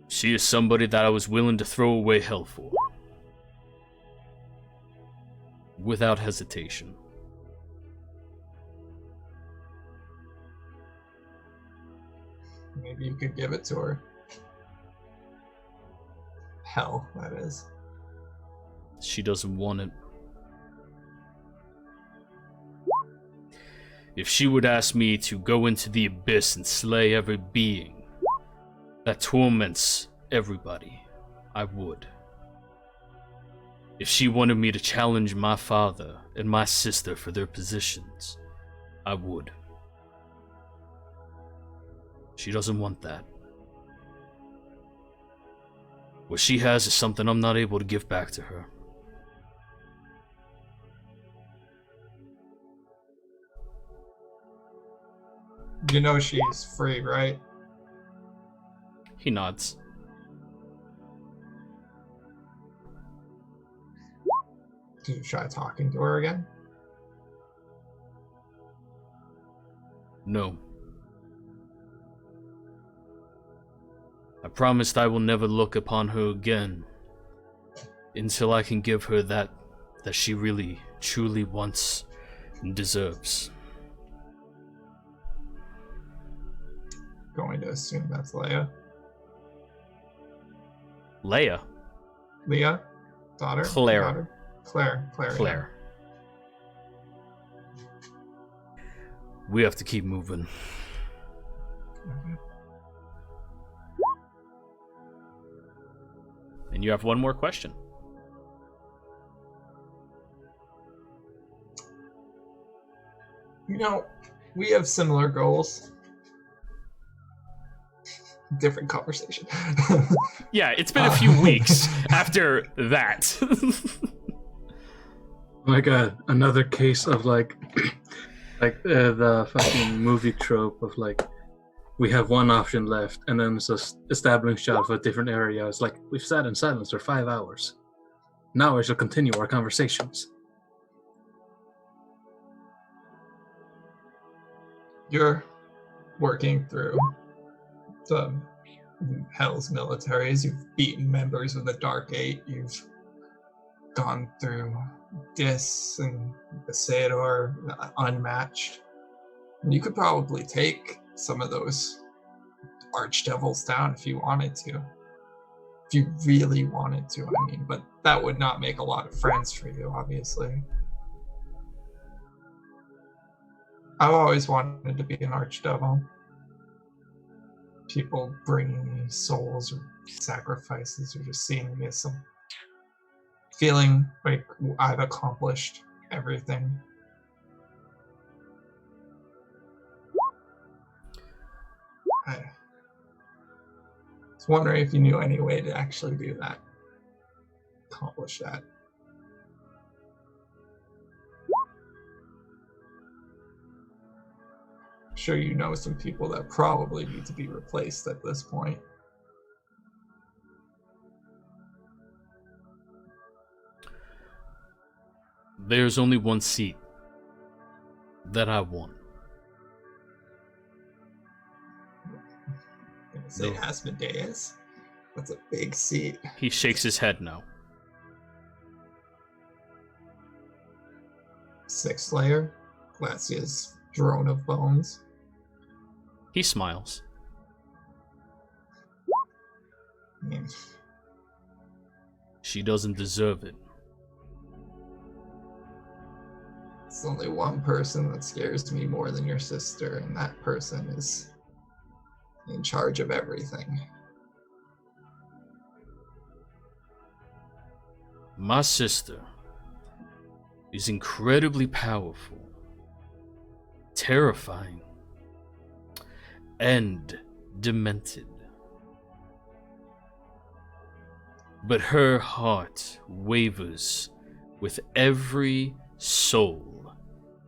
she is somebody that I was willing to throw away hell for. Without hesitation. Maybe you could give it to her. Hell, that is. She doesn't want it. If she would ask me to go into the abyss and slay every being that torments everybody, I would. If she wanted me to challenge my father and my sister for their positions, I would. She doesn't want that. What she has is something I'm not able to give back to her. You know she's free, right? He nods. Did you try talking to her again? No. I promised I will never look upon her again until I can give her that she really, truly wants and deserves. Going to assume that's Leia. Leia? Leah? Daughter? Claire. Daughter? Claire. Claire. We have to keep moving. Yeah. And you have one more question. You know, we have similar goals. Different conversation. Yeah, it's been a few weeks after that. Oh my god, another case of like the fucking movie trope of like we have one option left and then it's just establishing shot of a different area. It's like we've sat in silence for 5 hours. Now I shall continue our conversations. You're working through the Hell's militaries. You've beaten members of the Dark Eight. You've gone through Dis and the Sador, unmatched. And you could probably take some of those archdevils down if you wanted to. If you really wanted to, I mean, but that would not make a lot of friends for you, obviously. I've always wanted to be an archdevil. People bringing me souls or sacrifices or just seeing me as some feeling like I've accomplished everything. I was wondering if you knew any way to actually do that. Accomplish that. sure you know some people that probably need to be replaced at this point. There's only one seat that I want. I'm gonna say No. Asmodeus. That's a big seat. He shakes his head no. 6th layer. Glacia's drone of bones. He smiles. I mean, She doesn't deserve it. it's only one person that scares me more than your sister, and that person is in charge of everything. My sister is incredibly powerful, terrifying, and demented. But her heart wavers with every soul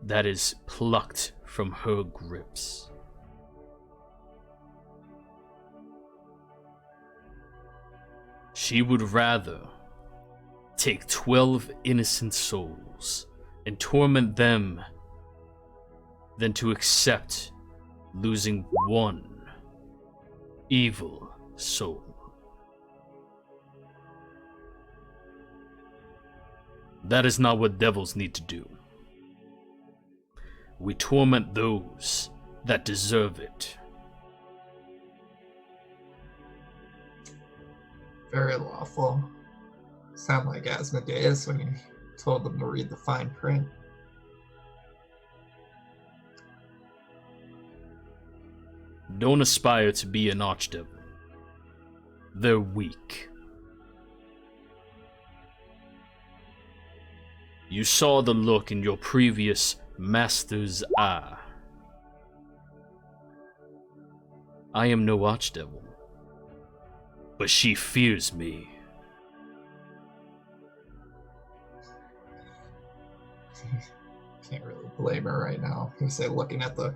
that is plucked from her grips. She would rather take 12 innocent souls and torment them than to accept losing one evil soul. That is not what devils need to do. We torment those that deserve it. Very lawful. Sound like Asmodeus when you told them to read the fine print. Don't aspire to be an archdevil. They're weak. You saw the look in your previous master's eye. I am no archdevil, but she fears me. Can't really blame her right now. You say looking at the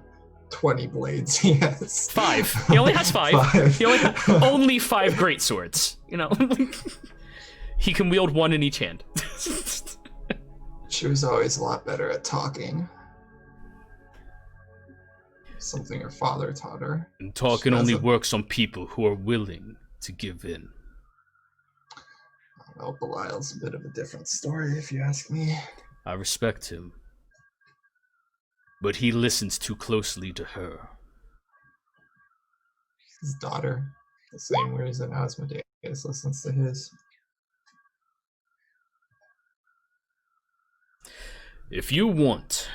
20 blades he has. 5. He only has 5. He only 5 great swords. You know, he can wield one in each hand. She was always a lot better at talking. Something her father taught her. And talking only doesn't- works on people who are willing to give in. I don't know, Belial's a bit of a different story, if you ask me. I respect him, but he listens too closely to her. His daughter, the same reason Asmodeus listens to his. If you want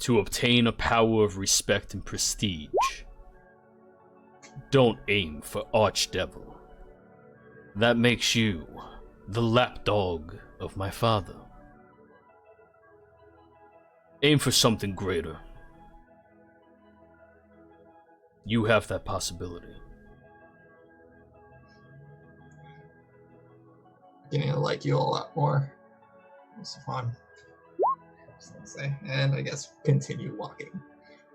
to obtain a power of respect and prestige, don't aim for Archdevil. That makes you the lapdog of my father. Aim for something greater. You have that possibility. Beginning to like you a lot more. It was fun. Just gonna say. And I guess continue walking.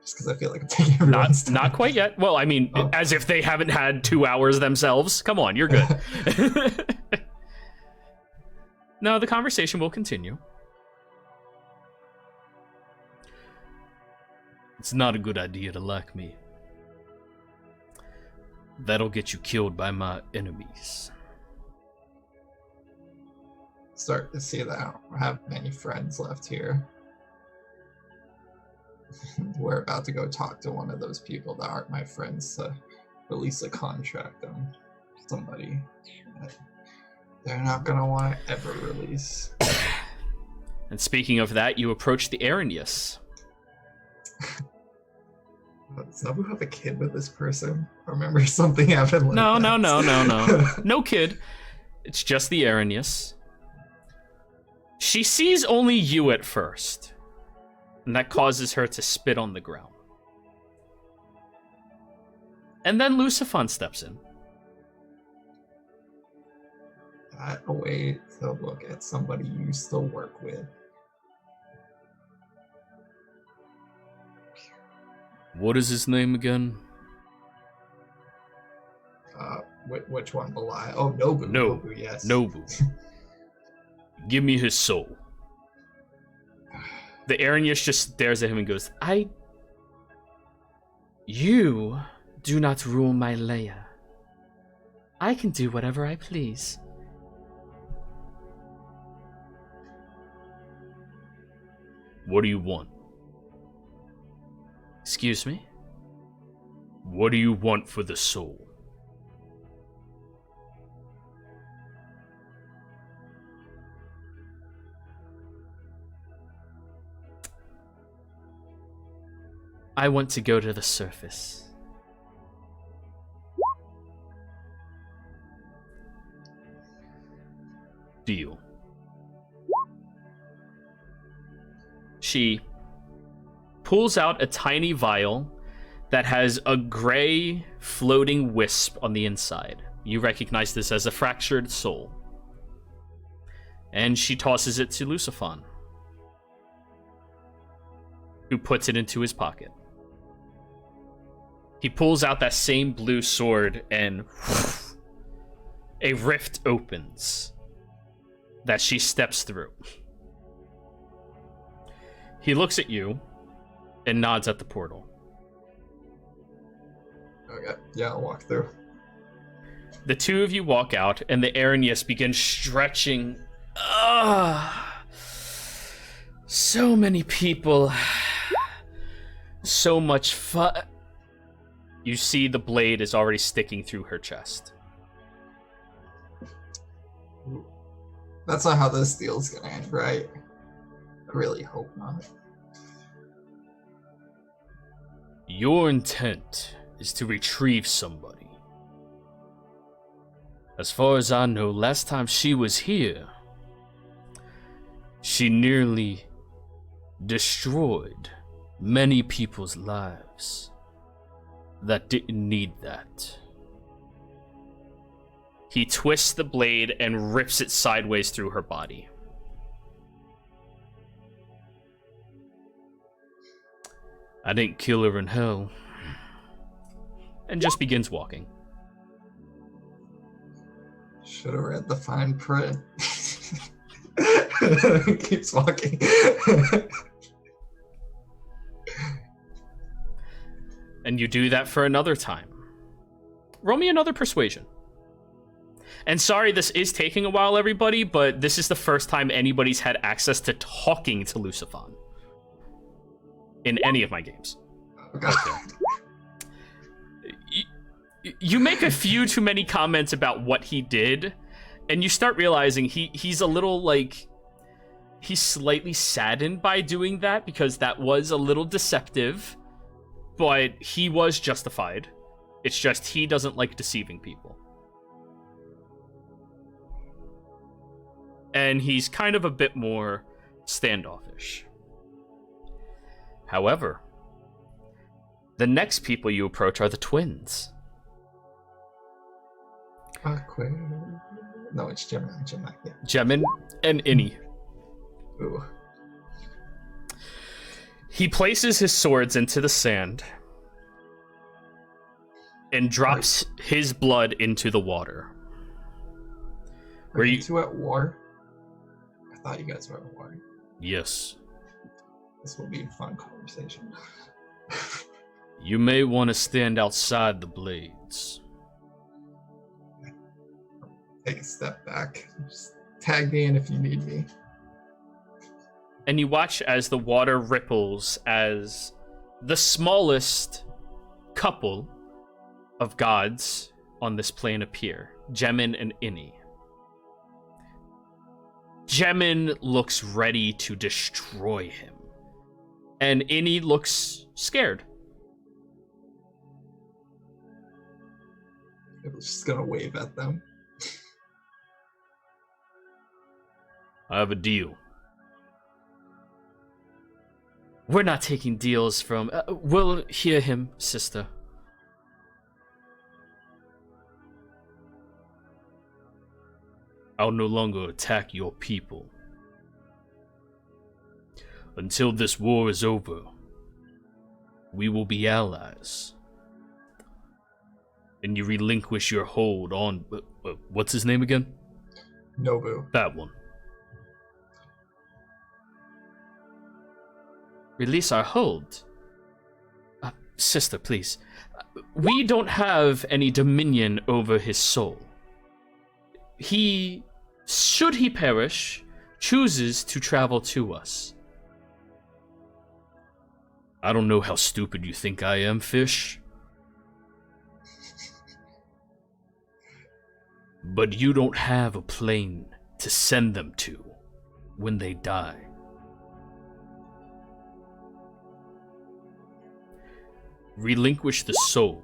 Just because I feel like I'm taking everyone's time. Not quite yet. Well, I mean, Oh. as if they haven't had 2 hours themselves. Come on, you're good. No, the conversation will continue. It's not a good idea to like me. That'll get you killed by my enemies. Start to see that I don't have many friends left here. We're about to go talk to one of those people that aren't my friends to release a contract on somebody that they're not going to want to ever release. And speaking of that, you approach the Arrhenius. Does Nabu have a kid with this person? I remember something happened like No, that. no. No kid. It's just the Arrhenius. She sees only you at first, and that causes her to spit on the ground. And then Lucifon steps in. A way to look at somebody you used to work with. What is his name again? Which one? Belai? Oh, Nobu. No. Nobu, yes. Nobu. Give me his soul. The Arrhenius just stares at him and goes, You do not rule my Leia. I can do whatever I please. What do you want? Excuse me? What do you want for the soul? I want to go to the surface. Deal. She pulls out a tiny vial that has a gray floating wisp on the inside. You recognize this as a fractured soul. And she tosses it to Lucifon, who puts it into his pocket. He pulls out that same blue sword and a rift opens that she steps through. He looks at you and nods at the portal. Okay, yeah, I'll walk through. The two of you walk out, and the Arrhenius begins stretching. So many people. So much fun. You see the blade is already sticking through her chest. That's not how this deal's gonna end, right? I really hope not. Your intent is to retrieve somebody. As far as I know, last time she was here, she nearly destroyed many people's lives that didn't need that. He twists the blade and rips it sideways through her body. I didn't kill her in hell. And just begins walking. Should have read the fine print. Keeps walking. And you do that for another time. Roll me another persuasion. And sorry, this is taking a while, everybody, but this is the first time anybody's had access to talking to Lucifon in any of my games. Okay. You make a few too many comments about what he did, and you start realizing he's a little, like, he's slightly saddened by doing that because that was a little deceptive, but he was justified. It's just he doesn't like deceiving people. And he's kind of a bit more standoffish. However, the next people you approach are the twins. No, it's Gemini. Yeah. Jemin and Inni. Ooh. He places his swords into the sand and drops his blood into the water. Are you two at war? I thought you guys were at war. Yes. This will be a fun conversation. You may want to stand outside the blades. Take a step back. Just tag me in if you need me. And you watch as the water ripples as the smallest couple of gods on this plane appear, Jemin and Inni. Jemin looks ready to destroy him, and Inni looks scared. I was just gonna wave at them. I have a deal. We're not taking deals from... we'll hear him, sister. I'll no longer attack your people. Until this war is over, we will be allies. And you relinquish your hold on... what's his name again? Nobu. That one. Release our hold? Sister, please. We don't have any dominion over his soul. He, should he perish, chooses to travel to us. I don't know how stupid you think I am, fish. But you don't have a plane to send them to when they die. Relinquish the soul,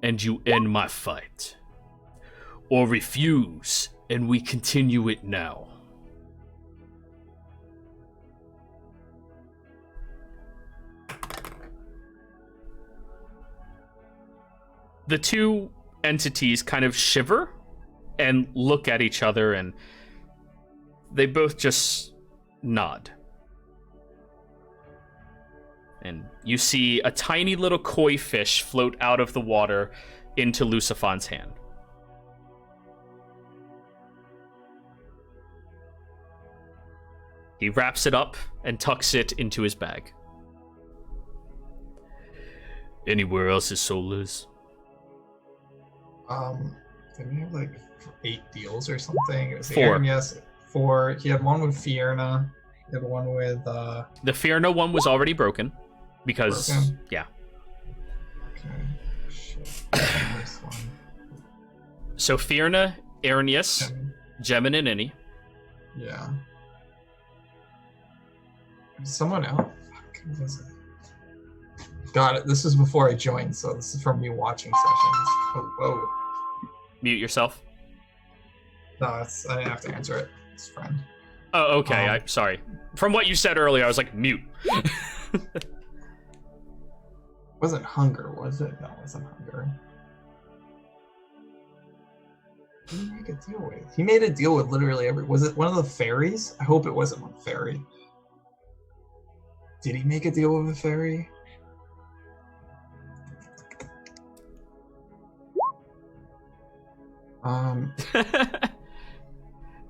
and you end my fight. Or refuse, and we continue it now. The two entities kind of shiver and look at each other, and they both just nod. And you see a tiny little koi fish float out of the water into Lucifan's hand. He wraps it up and tucks it into his bag. Anywhere else his soul is? Didn't he have like 8 deals or something? It was 4. Aaron, yes, 4. He had one with Fierna. He had one with The Fierna one was already broken. Because, broken? yeah. Okay. Shit. This one. So Fierna, Arrhenius, Gemin, and Innie. Yeah. Someone else? Fuck, who was it? Got it. This is before I joined, so this is from me watching sessions. Oh, whoa. Mute yourself. No, I didn't have to answer it. It's a friend. Oh, okay. I'm sorry. From what you said earlier, I was like, mute. Wasn't Hunger, was it? No, it wasn't Hunger. Who did he make a deal with? He made a deal with literally every... Was it one of the fairies? I hope it wasn't one fairy. Did he make a deal with a fairy?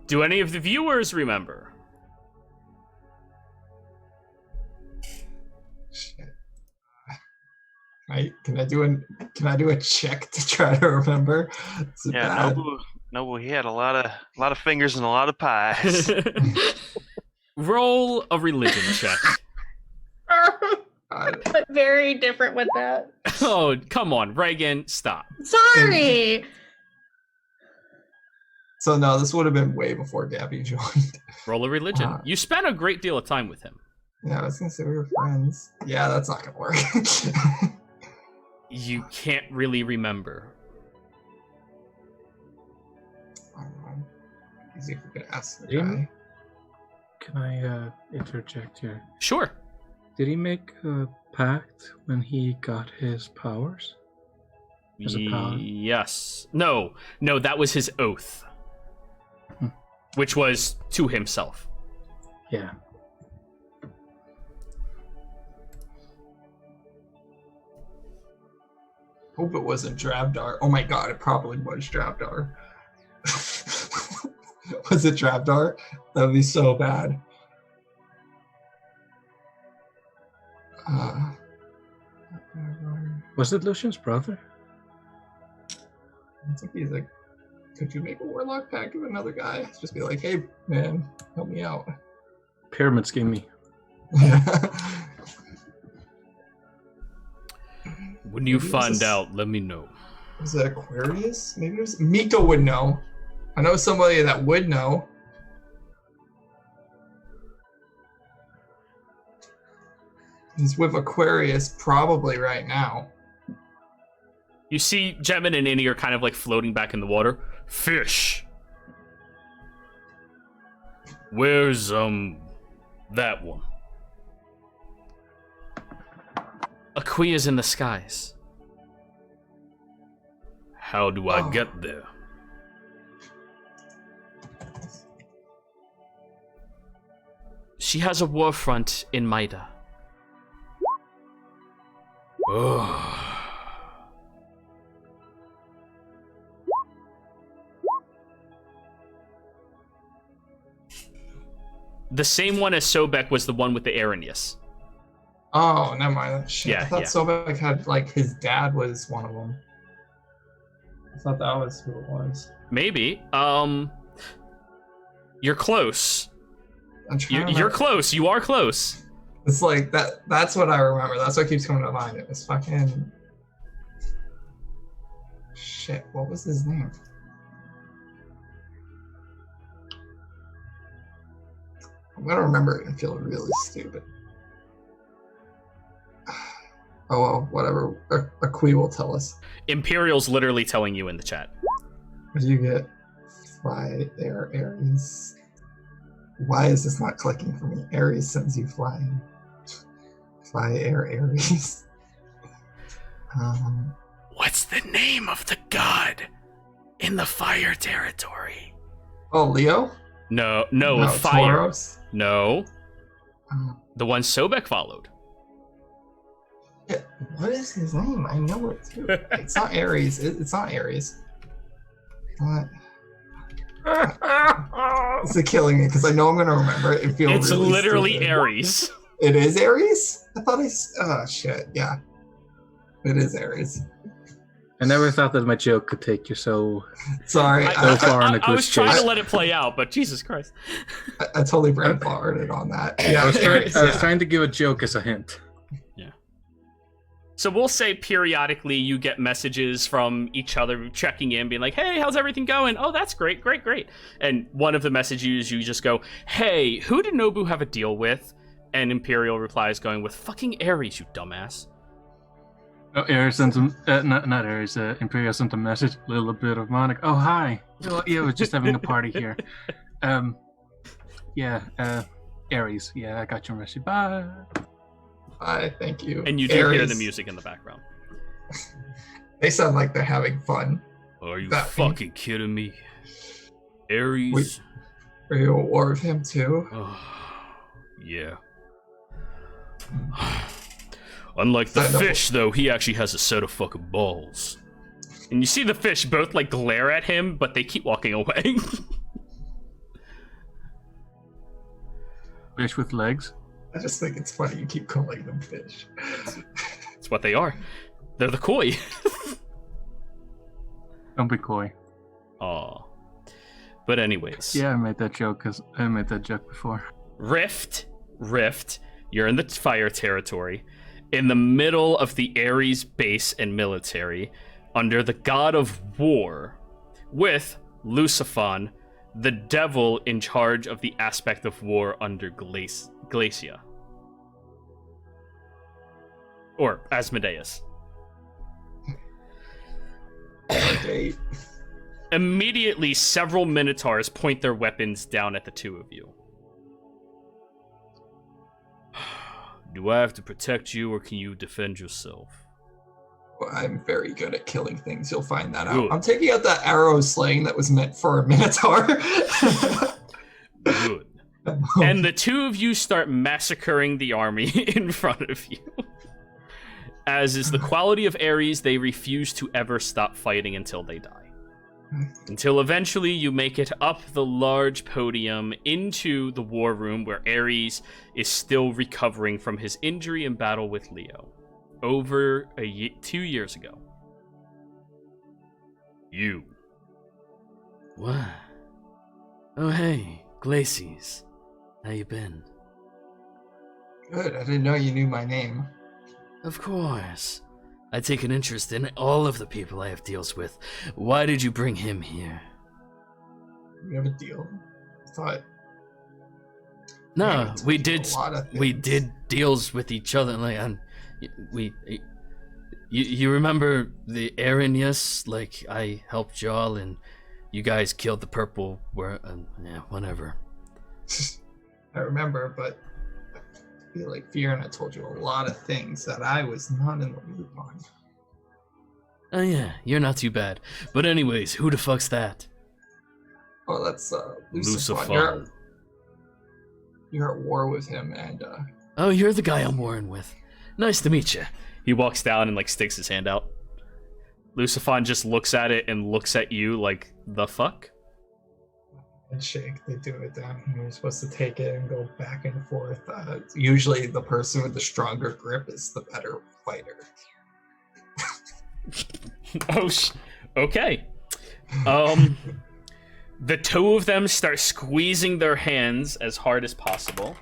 Do any of the viewers remember? Shit. Can I do a check to try to remember? Is it Yeah, bad? Nobu, he had a lot of fingers and a lot of pies. Roll a religion check. But very different with that. Oh, come on, Reagan, stop. Sorry. So no, this would have been way before Gabby joined. Roll a religion. You spent a great deal of time with him. Yeah, I was gonna say we were friends. Yeah, that's not gonna work. You can't really remember. Easy if we could ask the Didn't- guy. Can I interject here? Sure. Did he make a pact when he got his powers? As a paladin? Yes. No, that was his oath. Which was to himself. Yeah. Hope it wasn't Drabdar. Oh my god, it probably was Drabdar. Was it Drabdar? That would be so bad. Was it Lucian's brother? I think he's like, could you make a warlock pact with another guy? Just be like, hey man, help me out. Pyramid scheme. When you Maybe it was find a s- out, let me know. Was it Aquarius? Maybe it was Miko would know. I know somebody that would know. He's with Aquarius probably right now. You see Gemin and Innie are kind of like floating back in the water. Fish. Where's, that one? Aquia's in the skies. How do I get there? She has a war front in Maida. Oh. The same one as Sobek was the one with the Arrhenius. Oh, never mind. Shit, Yeah, I thought yeah. Sobek had, like, his dad was one of them. I thought that was who it was. Maybe. You're close. I'm trying You're close. You are close. It's like, that's what I remember. That's what keeps coming to mind. It was fucking... Shit, what was his name? I'm gonna remember it and feel really stupid. Oh well, whatever. Akui will tell us. Imperial's literally telling you in the chat. What do you get? Fly Air Aries. Why is this not clicking for me? Aries sends you flying. Fly Air Aries. What's the name of the god in the fire territory? Oh, Leo? No, fire. Tauros? No. The one Sobek followed. Yeah, what is his name? I know it too. It's not Aries. It's not Aries. What? It's killing me because I know I'm gonna remember it and feel It's really literally stupid. Aries. It is Aries? I thought oh shit, yeah. It is Aries. I never thought that my joke could take you so Sorry, So far on a I good was trying chase. to let it play out, but Jesus Christ. I totally brain farted on that. Yeah, I was Aries, yeah. trying to give a joke as a hint. So we'll say periodically you get messages from each other checking in, being like, hey, how's everything going? Oh, that's great, great, great. And one of the messages you just go, hey, who did Nobu have a deal with? And Imperial replies going with fucking Ares, you dumbass. Oh, Aries sent him, not Aries, Imperial sent a message, little bit of Monica. Oh, hi. Oh, yeah, we're just having a party here. Aries. Yeah, I got your message. Bye. Hi, thank you. And you do hear Aries. the music in the background. They sound like they're having fun. Are you That- fucking kidding me? Ares? Wait. Are you at war with him too? Oh, yeah. Unlike the I know. fish, though, he actually has a set of fucking balls. And you see the fish both, like, glare at him, but they keep walking away. Fish with legs. I just think it's funny you keep calling them fish. That's what they are. They're the koi. Don't be coy. Aw. But anyways. Yeah, I made that joke before. Rift, you're in the fire territory, in the middle of the Ares base and military, under the god of war, with Luciphon, the devil in charge of the aspect of war under Glacia. Or Asmodeus. Okay. Immediately, several Minotaurs point their weapons down at the two of you. Do I have to protect you, or can you defend yourself? Well, I'm very good at killing things. You'll find that out. Good. I'm taking out that arrow sling that was meant for a minotaur. Good. And the two of you start massacring the army in front of you. As is the quality of Ares, they refuse to ever stop fighting until they die. Until eventually you make it up the large podium into the war room where Ares is still recovering from his injury in battle with Leo. Over 2 years ago. You. What? Oh hey, Glacies. How you been? Good. I didn't know you knew my name. Of course. I take an interest in all of the people I have deals with. Why did you bring him here? We have a deal. I thought. No, Man, we told you did. a lot of We things. did deals with each other. Like, you remember the Arrhenius? Like, I helped y'all, and you guys killed the purple. Yeah, whatever. I remember, but I feel like Fiona told you a lot of things that I was not in the loop on. Oh yeah, you're not too bad. But anyways, who the fuck's that? Well, that's Luciphon. Luciphon. you're at war with him, and Oh, you're the guy I'm warring with. Nice to meet you. He walks down and like sticks his hand out. Lucifon just looks at it and looks at you like, the fuck? handshake. They do it down here. You're supposed to take it and go back and forth. Usually, the person with the stronger grip is the better fighter. Okay. The two of them start squeezing their hands as hard as possible.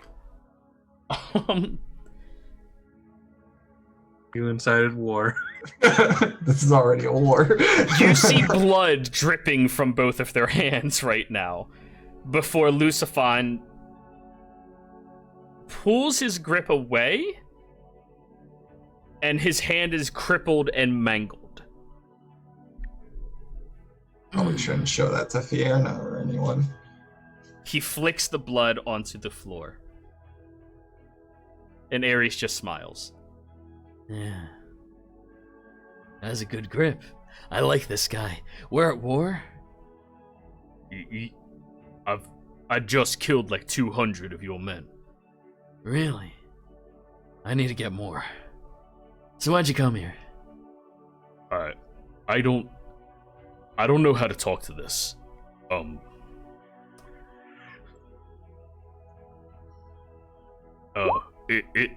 You incited war. This is already a war. You see blood dripping from both of their hands right now, before Lucifon pulls his grip away, and his hand is crippled and mangled. Probably shouldn't show that to Fiona or anyone. He flicks the blood onto the floor. And Ares just smiles. Yeah. That has a good grip. I like this guy. We're at war? I just killed like 200 of your men. Really? I need to get more. So why'd you come here? I don't know how to talk to this.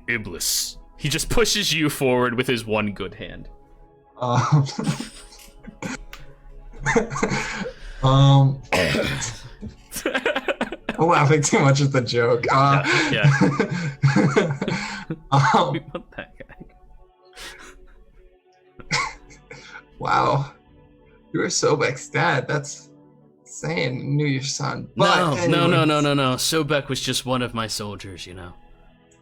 Iblis. He just pushes you forward with his one good hand. I'm laughing too much at the joke. Yeah. We want that guy. Wow. You were Sobek's dad. That's insane. Knew your son. No. Anyways. Sobek was just one of my soldiers, you know.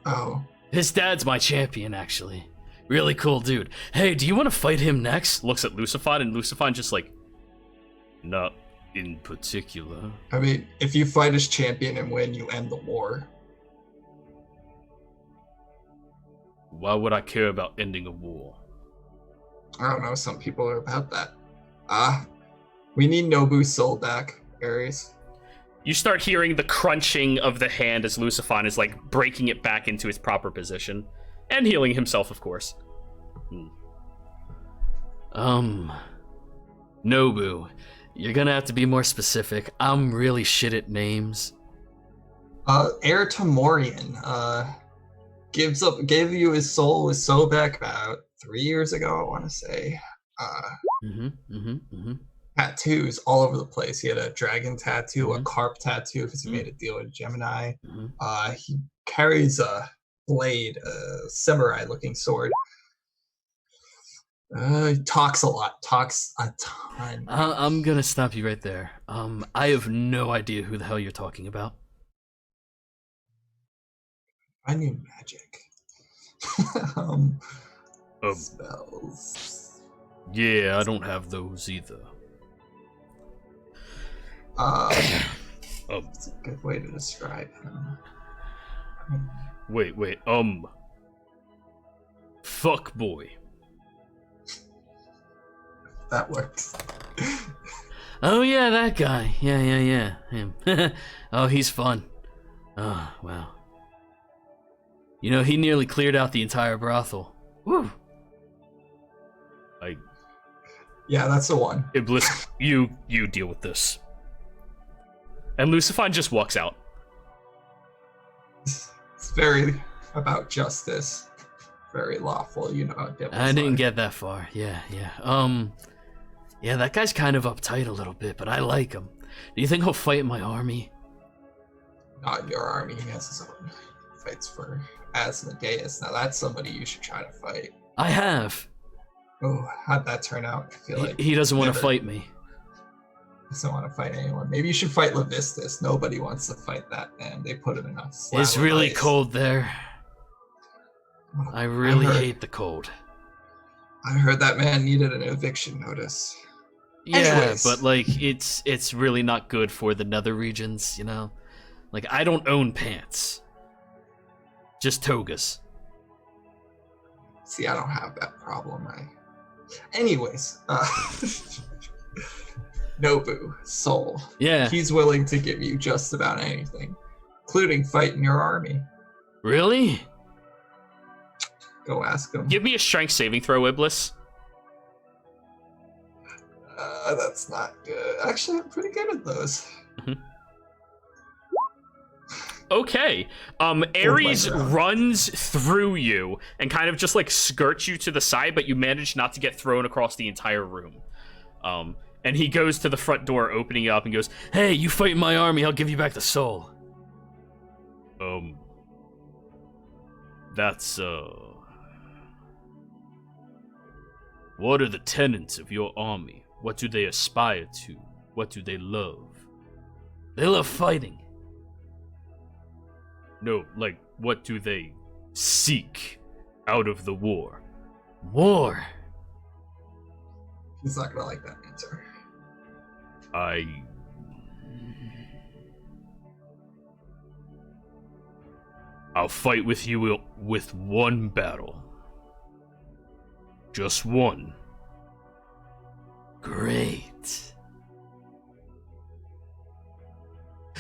Oh. His dad's my champion, actually. Really cool dude. Hey, do you want to fight him next? Looks at Lucifon, and Lucifon just like, not in particular. I mean, if you fight as champion and win, you end the war. Why would I care about ending a war? I don't know. Some people are about that. We need Nobu's soul back, Ares. You start hearing the crunching of the hand as Lucifon is like breaking it back into its proper position. And healing himself, of course. Nobu, you're gonna have to be more specific. I'm really shit at names. Heir Tamorian, gave you his soul with Sobek about 3 years ago, I want to say. Tattoos all over the place. He had a dragon tattoo, a carp tattoo because he made a deal with Gemini. He carries a blade, a samurai-looking sword. He talks a lot, talks a ton. I'm gonna stop you right there. I have no idea who the hell you're talking about. I knew magic. Spells. Yeah, I don't have those either. That's a good way to describe him. Wait. Fuck boy. That works. Oh yeah, that guy. Yeah, him. Oh, he's fun. Oh, wow. You know, he nearly cleared out the entire brothel. Woo. Yeah, that's the one. Iblis, you deal with this. And Lucifon just walks out. It's very about justice. Very lawful, you know how devils I didn't are. get that far. Yeah. Yeah, that guy's kind of uptight a little bit, but I like him. Do you think he'll fight in my army? Not your army, he has his own. Fights for Asmodeus. Now that's somebody you should try to fight. I have. Oh, how'd that turn out? I feel like He doesn't want to fight me. doesn't want to fight anyone. Maybe you should fight Levistus. Nobody wants to fight that man. They put him in a slab It's of really ice. cold there. I really hate the cold. I heard that man needed an eviction notice. Yeah, Anyways. but like it's really not good for the nether regions, you know? Like I don't own pants. Just togas. See, I don't have that problem. Anyways, Nobu, soul. Yeah. He's willing to give you just about anything. including fighting your army. Really? Go ask him. Give me a strength saving throw, Iblis. That's not good. Actually, I'm pretty good at those. Okay. Ares runs through you and kind of just like skirts you to the side, but you manage not to get thrown across the entire room. And he goes to the front door, opening it up, and goes, "Hey, you fight in my army, I'll give you back the soul." That's, what are the tenets of your army? What do they aspire to? What do they love? They love fighting. No, like, what do they seek out of the war? War. He's not gonna like that answer. I'll fight with you with one battle. Just one. Great.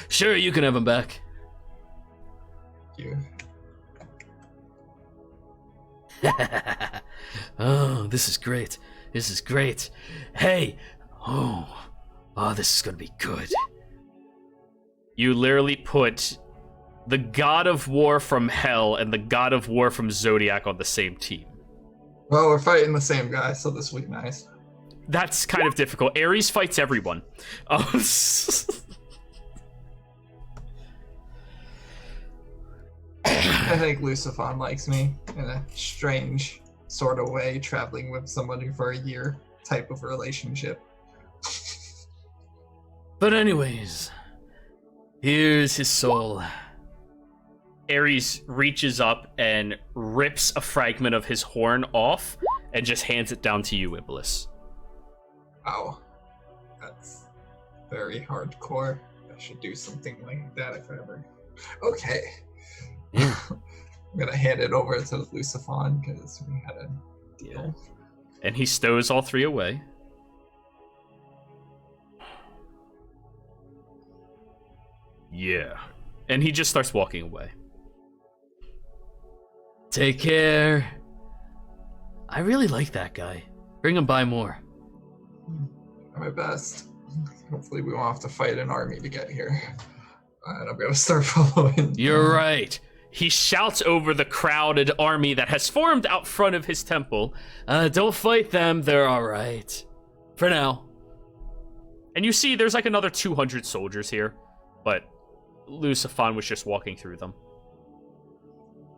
Sure, you can have him back. You. Oh, this is great. This is great. Hey! Oh, this is gonna be good. You literally put the God of War from Hell and the God of War from Zodiac on the same team. Well, we're fighting the same guy, so this will be nice. That's kind of difficult. Ares fights everyone. I think Lucifon likes me in a strange sort of way, traveling with somebody for a year type of relationship. But anyways, here's his soul. Ares reaches up and rips a fragment of his horn off and just hands it down to you, Iblis. Wow. That's very hardcore. I should do something like that if I ever... Okay. Yeah. I'm gonna hand it over to Lucifon because we had a deal. And he stows all three away. Yeah. And he just starts walking away. Take care. I really like that guy. Bring him by more. My best. Hopefully we won't have to fight an army to get here. And I'm gonna start following. You're right. He shouts over the crowded army that has formed out front of his temple. Don't fight them, they're alright. For now. And you see there's like another 200 soldiers here, but Lucifon was just walking through them.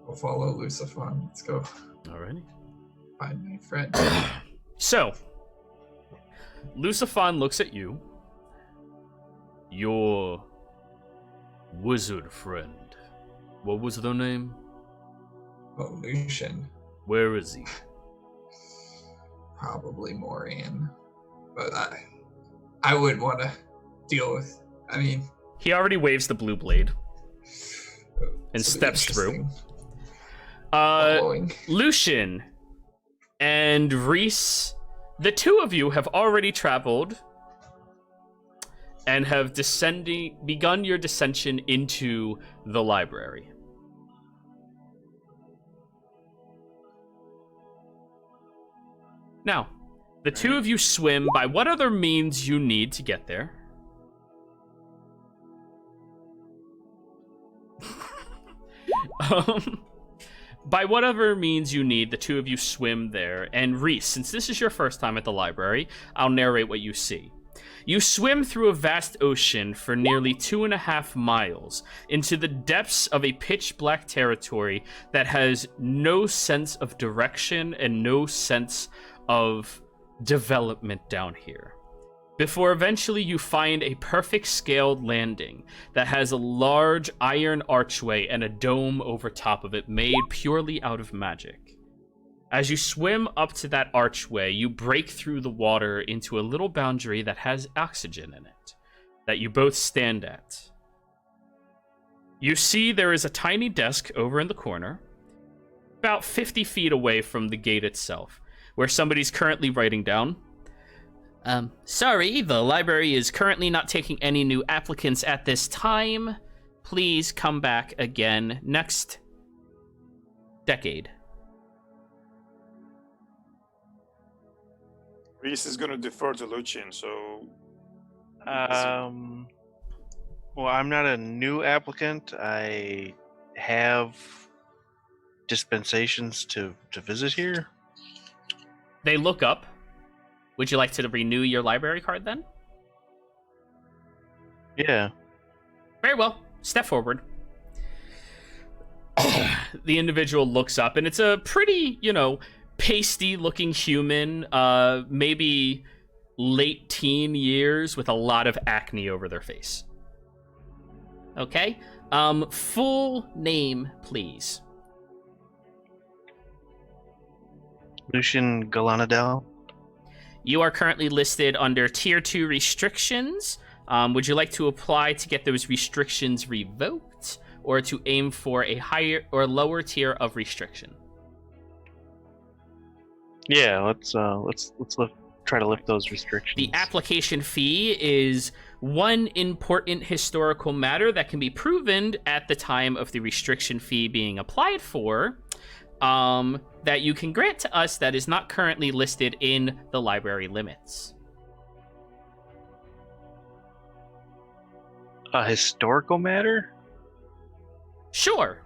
We'll follow Lucifon. Let's go. Alrighty. Find my friend. So, Lucifon looks at you. Your wizard friend. What was their name? Oh, Lucian. Where is he? Probably Morian. But I wouldn't want to deal with... I mean... He already waves the blue blade. And so steps through. Following. Lucian and Reese, the two of you have already traveled and have begun your descension into the library. Now, the two of you swim by what other means you need to get there. By whatever means you need, the two of you swim there. And Reese, since this is your first time at the library, I'll narrate what you see. You swim through a vast ocean for nearly 2.5 miles into the depths of a pitch-black territory that has no sense of direction and no sense of development down here. Before eventually you find a perfect scaled landing that has a large iron archway and a dome over top of it made purely out of magic. As you swim up to that archway, you break through the water into a little boundary that has oxygen in it, that you both stand at. You see there is a tiny desk over in the corner, about 50 feet away from the gate itself, where somebody's currently writing down. Sorry, the library is currently not taking any new applicants at this time. please come back again next decade? Reese is going to defer to Lucian, so Well, I'm not a new applicant. I have dispensations to visit here. They look up. Would you like to renew your library card then? Yeah. Very well. Step forward. The individual looks up, and it's a pretty, pasty-looking human, maybe late teen years with a lot of acne over their face. Okay. Full name, please. Lucian Galanadel. You are currently listed under Tier 2 restrictions. Would you like to apply to get those restrictions revoked, or to aim for a higher or lower tier of restriction? Yeah, let's try to lift those restrictions. The application fee is one important historical matter that can be proven at the time of the restriction fee being applied for, that you can grant to us that is not currently listed in the library limits. A historical matter? Sure.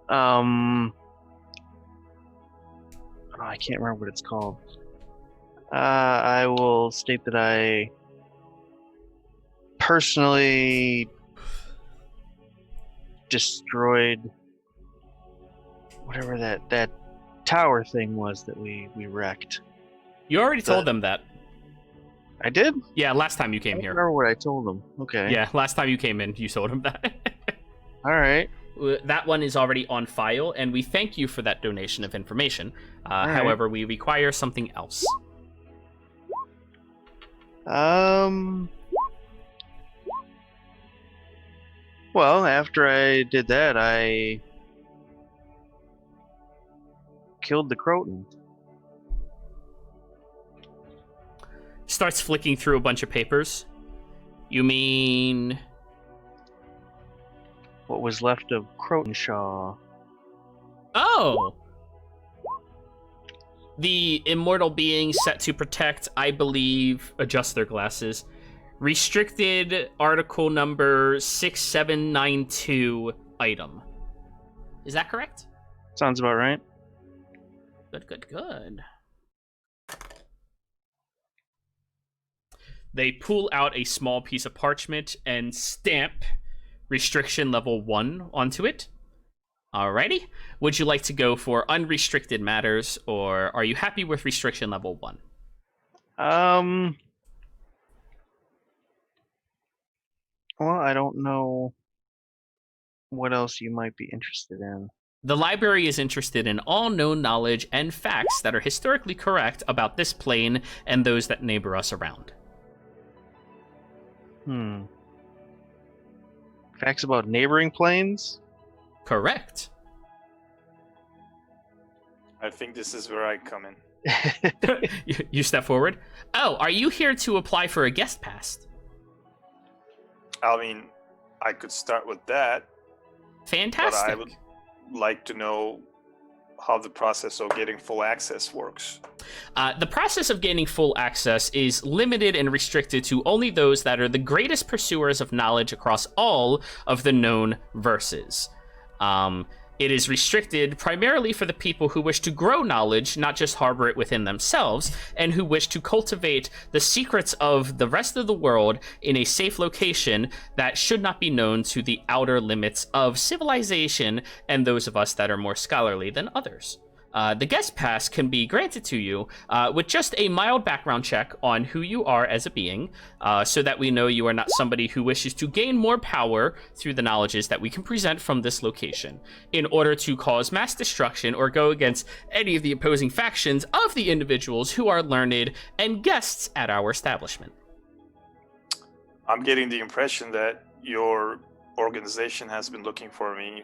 I can't remember what it's called. I will state that I personally destroyed whatever that tower thing was that we wrecked. You already told them that. I did? Yeah, last time you I came don't here. remember what I told them. Okay. Yeah, last time you came in, you told him that. All right. That one is already on file, and we thank you for that donation of information. right. However, we require something else. Well, after I did that, I killed the Croton. Starts flicking through a bunch of papers. You mean... What was left of Crotonshaw. Oh! The immortal being set to protect, I believe, adjust their glasses. Restricted article number 6792 item. Is that correct? Sounds about right. Good. They pull out a small piece of parchment and stamp restriction level 1 onto it. Alrighty. Would you like to go for unrestricted matters, or are you happy with restriction level 1? Well, I don't know what else you might be interested in. The library is interested in all known knowledge and facts that are historically correct about this plane and those that neighbor us around. Facts about neighboring planes? Correct. I think this is where I come in. You step forward. Oh, are you here to apply for a guest pass? I mean, I could start with that, Fantastic. but I would like to know how the process of getting full access works. The process of gaining full access is limited and restricted to only those that are the greatest pursuers of knowledge across all of the known verses. It is restricted primarily for the people who wish to grow knowledge, not just harbor it within themselves, and who wish to cultivate the secrets of the rest of the world in a safe location that should not be known to the outer limits of civilization and those of us that are more scholarly than others. The guest pass can be granted to you with just a mild background check on who you are as a being, so that we know you are not somebody who wishes to gain more power through the knowledges that we can present from this location in order to cause mass destruction or go against any of the opposing factions of the individuals who are learned and guests at our establishment. I'm getting the impression that your organization has been looking for me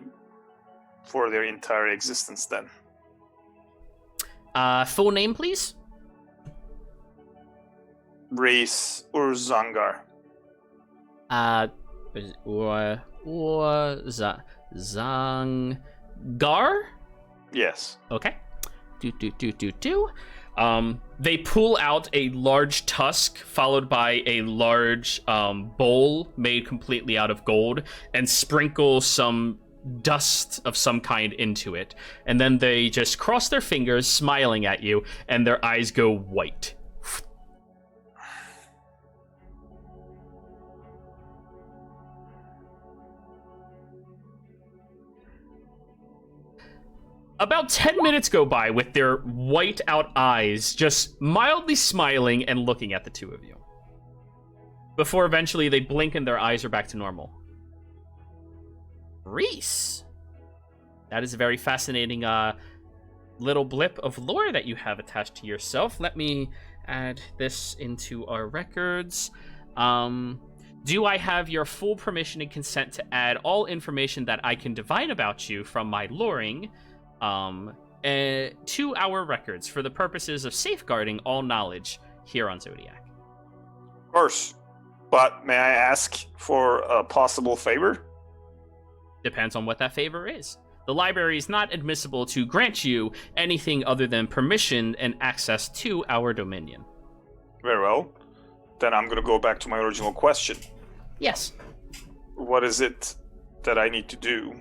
for their entire existence then. Full name, please? Reese Urzangar. Zangar? Yes. Okay. They pull out a large tusk, followed by a large bowl made completely out of gold, and sprinkle some dust of some kind into it. And then they just cross their fingers, smiling at you, and their eyes go white. About 10 minutes go by with their white out eyes just mildly smiling and looking at the two of you. Before eventually they blink and their eyes are back to normal. Reese! That is a very fascinating little blip of lore that you have attached to yourself. Let me add this into our records. Do I have your full permission and consent to add all information that I can divine about you from my loring to our records for the purposes of safeguarding all knowledge here on Zodiac? Of course. But may I ask for a possible favor? Depends on what that favor is. The library is not admissible to grant you anything other than permission and access to our dominion. Very well. Then I'm going to go back to my original question. Yes. What is it that I need to do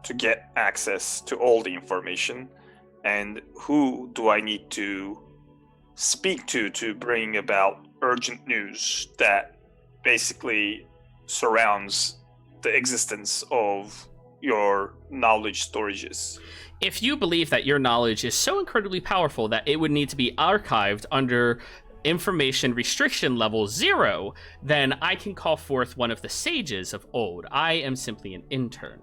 to get access to all the information? And who do I need to speak to bring about urgent news that basically surrounds the existence of your knowledge storages? If you believe that your knowledge is so incredibly powerful that it would need to be archived under information restriction level 0, then I can call forth one of the sages of old. I am simply an intern.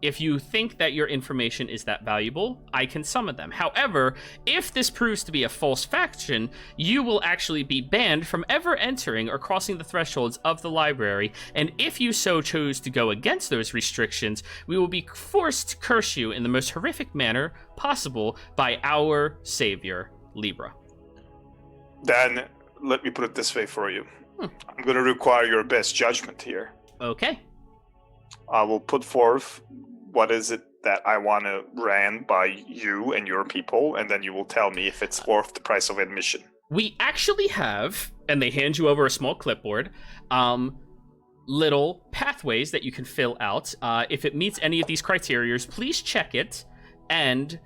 If you think that your information is that valuable, I can summon them. However, if this proves to be a false faction, you will actually be banned from ever entering or crossing the thresholds of the library, and if you so chose to go against those restrictions, we will be forced to curse you in the most horrific manner possible by our savior, Libra. Then, let me put it this way for you. I'm going to require your best judgment here. Okay. I will put forth what is it that I want to ran by you and your people, and then you will tell me if it's worth the price of admission. We actually have, and they hand you over a small clipboard, little pathways that you can fill out. If it meets any of these criteria, please check it and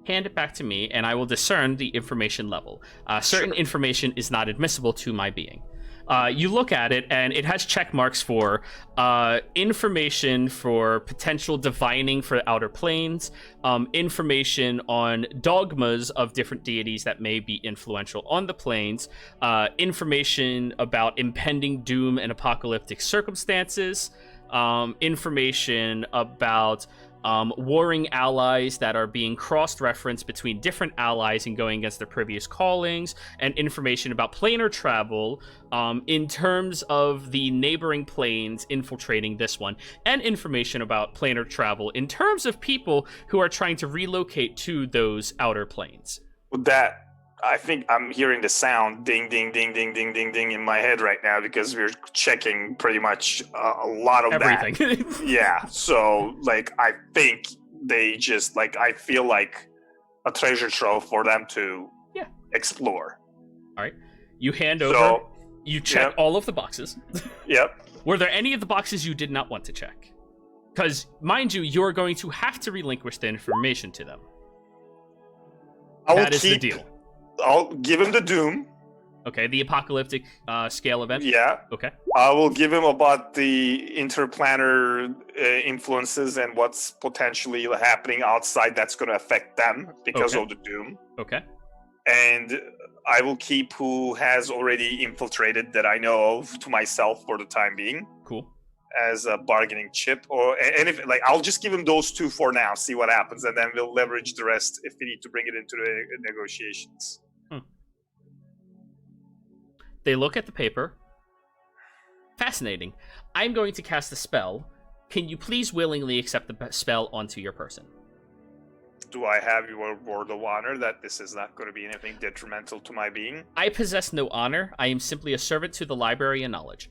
hand it back to me, and I will discern the information level. Certain information is not admissible to my being. You look at it, and it has check marks for information for potential divining for outer planes, information on dogmas of different deities that may be influential on the planes, information about impending doom and apocalyptic circumstances, information about warring allies that are being cross-referenced between different allies and going against their previous callings, and information about planar travel in terms of the neighboring planes infiltrating this one, and information about planar travel in terms of people who are trying to relocate to those outer planes. With that, I think I'm hearing the sound ding, ding, ding, ding, ding, ding, ding in my head right now because we're checking pretty much a lot of everything. That. Yeah, so, I think they just, I feel like a treasure trove for them to explore. All right. You hand over, you check all of the boxes. Yep. Were there any of the boxes you did not want to check? Because, mind you, you're going to have to relinquish the information to them. That is the deal. I'll give him the doom. Okay, the apocalyptic scale event? Yeah. Okay. I will give him about the interplanar influences and what's potentially happening outside that's going to affect them because of the doom. Okay. And I will keep who has already infiltrated that I know of to myself for the time being. Cool. As a bargaining chip, and if I'll just give him those two for now, see what happens, and then we'll leverage the rest if we need to bring it into the negotiations. They look at the paper. Fascinating. I'm going to cast a spell. Can you please willingly accept the spell onto your person? Do I have your word of honor that this is not going to be anything detrimental to my being? I possess no honor. I am simply a servant to the library and knowledge.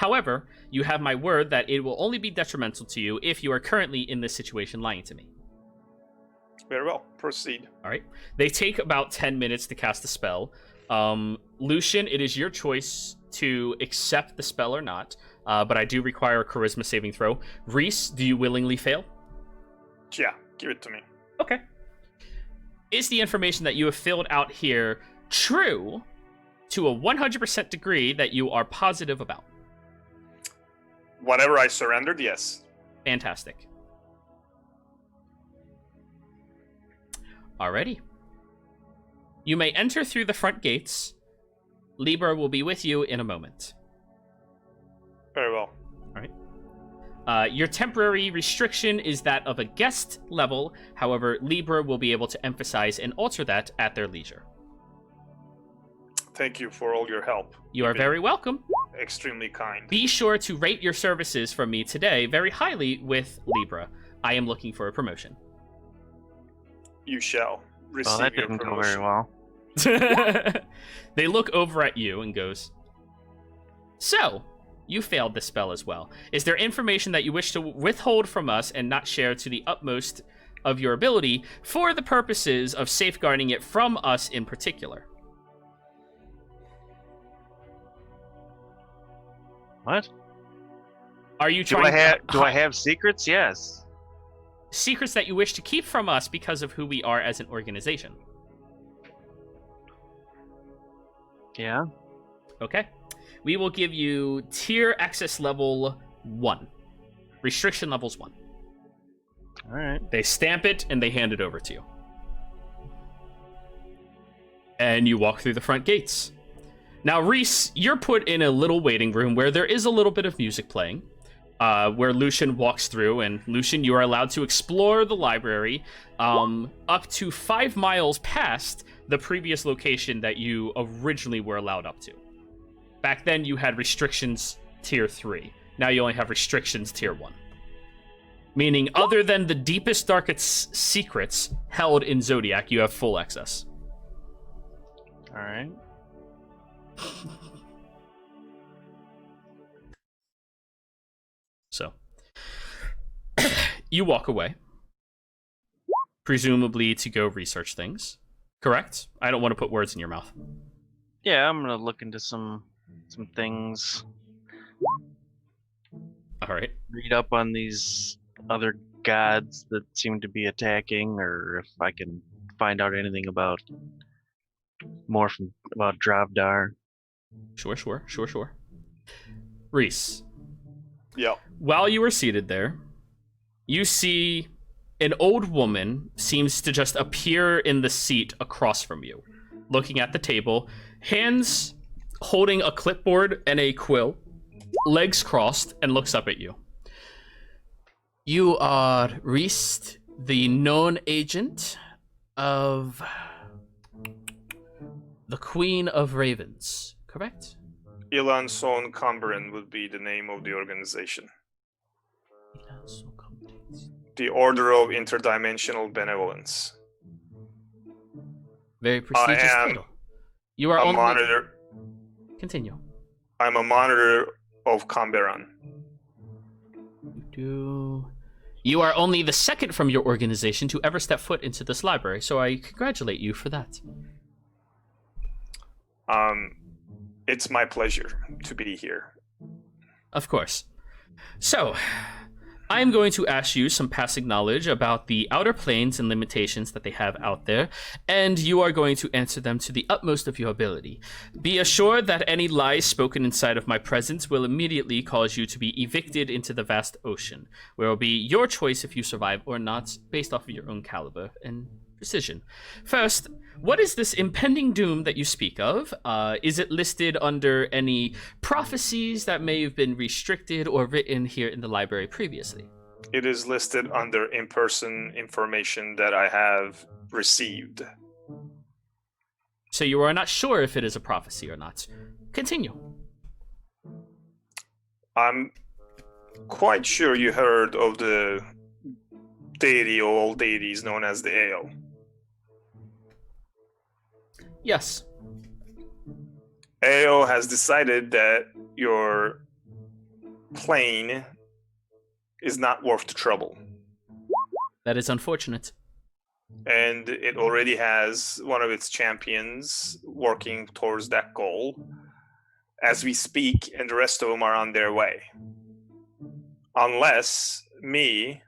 However, you have my word that it will only be detrimental to you if you are currently in this situation lying to me. Very well. Proceed. All right. They take about 10 minutes to cast the spell. Lucian, it is your choice to accept the spell or not, but I do require a charisma saving throw. Reese, do you willingly fail? Yeah, give it to me. Okay. Is the information that you have filled out here true to a 100% degree that you are positive about? Whatever I surrendered, yes. Fantastic. Alrighty. You may enter through the front gates. Libra will be with you in a moment. Very well. Your temporary restriction is that of a guest level. However, Libra will be able to emphasize and alter that at their leisure. Thank you for all your help. You are very welcome. Extremely kind. Be sure to rate your services from me today very highly with Libra. I am looking for a promotion. You shall receive Well, that your didn't go promotion. very well. They look over at you and goes, "So, you failed the spell as well. Is there information that you wish to withhold from us and not share to the utmost of your ability for the purposes of safeguarding it from us in particular?" What? Are you Do trying I have secrets? Yes. secrets that you wish to keep from us because of who we are as an organization? Yeah. Okay. We will give you tier access level 1. Restriction levels 1. All right. They stamp it and they hand it over to you. And you walk through the front gates. Now, Reese, you're put in a little waiting room where there is a little bit of music playing, where Lucian walks through. And Lucian, you are allowed to explore the library up to 5 miles past the previous location that you originally were allowed up to. Back then, you had restrictions tier 3. Now you only have restrictions tier 1. Meaning, other than the deepest, darkest secrets held in Zodiac, you have full access. All right. So, you walk away, presumably to go research things. Correct? I don't want to put words in your mouth. Yeah, I'm gonna look into some things. All right. Read up on these other gods that seem to be attacking, or if I can find out anything about Dravdar. Sure. Reese, Yeah. while you were seated there, you see an old woman seems to just appear in the seat across from you, looking at the table, hands holding a clipboard and a quill, legs crossed, and looks up at you. You are Reese, the known agent of the Queen of Ravens, correct? Ilan Son Cumberan would be the name of the organization. The Order of Interdimensional Benevolence. Very prestigious am title. You are A only... monitor. Continue. I'm a monitor of Cumberan. You are only the second from your organization to ever step foot into this library, so I congratulate you for that. It's my pleasure to be here. Of course. So, I'm going to ask you some passing knowledge about the outer planes and limitations that they have out there, and you are going to answer them to the utmost of your ability. Be assured that any lies spoken inside of my presence will immediately cause you to be evicted into the vast ocean, where it will be your choice if you survive or not, based off of your own caliber and precision. First, what is this impending doom that you speak of? Is it listed under any prophecies that may have been restricted or written here in the library previously? It is listed under in-person information that I have received. So you are not sure if it is a prophecy or not. Continue. I'm quite sure you heard of the deity of all deities known as the Ale. Yes. AO has decided that your plane is not worth the trouble. That is unfortunate. And it already has one of its champions working towards that goal as we speak, and the rest of them are on their way. Unless me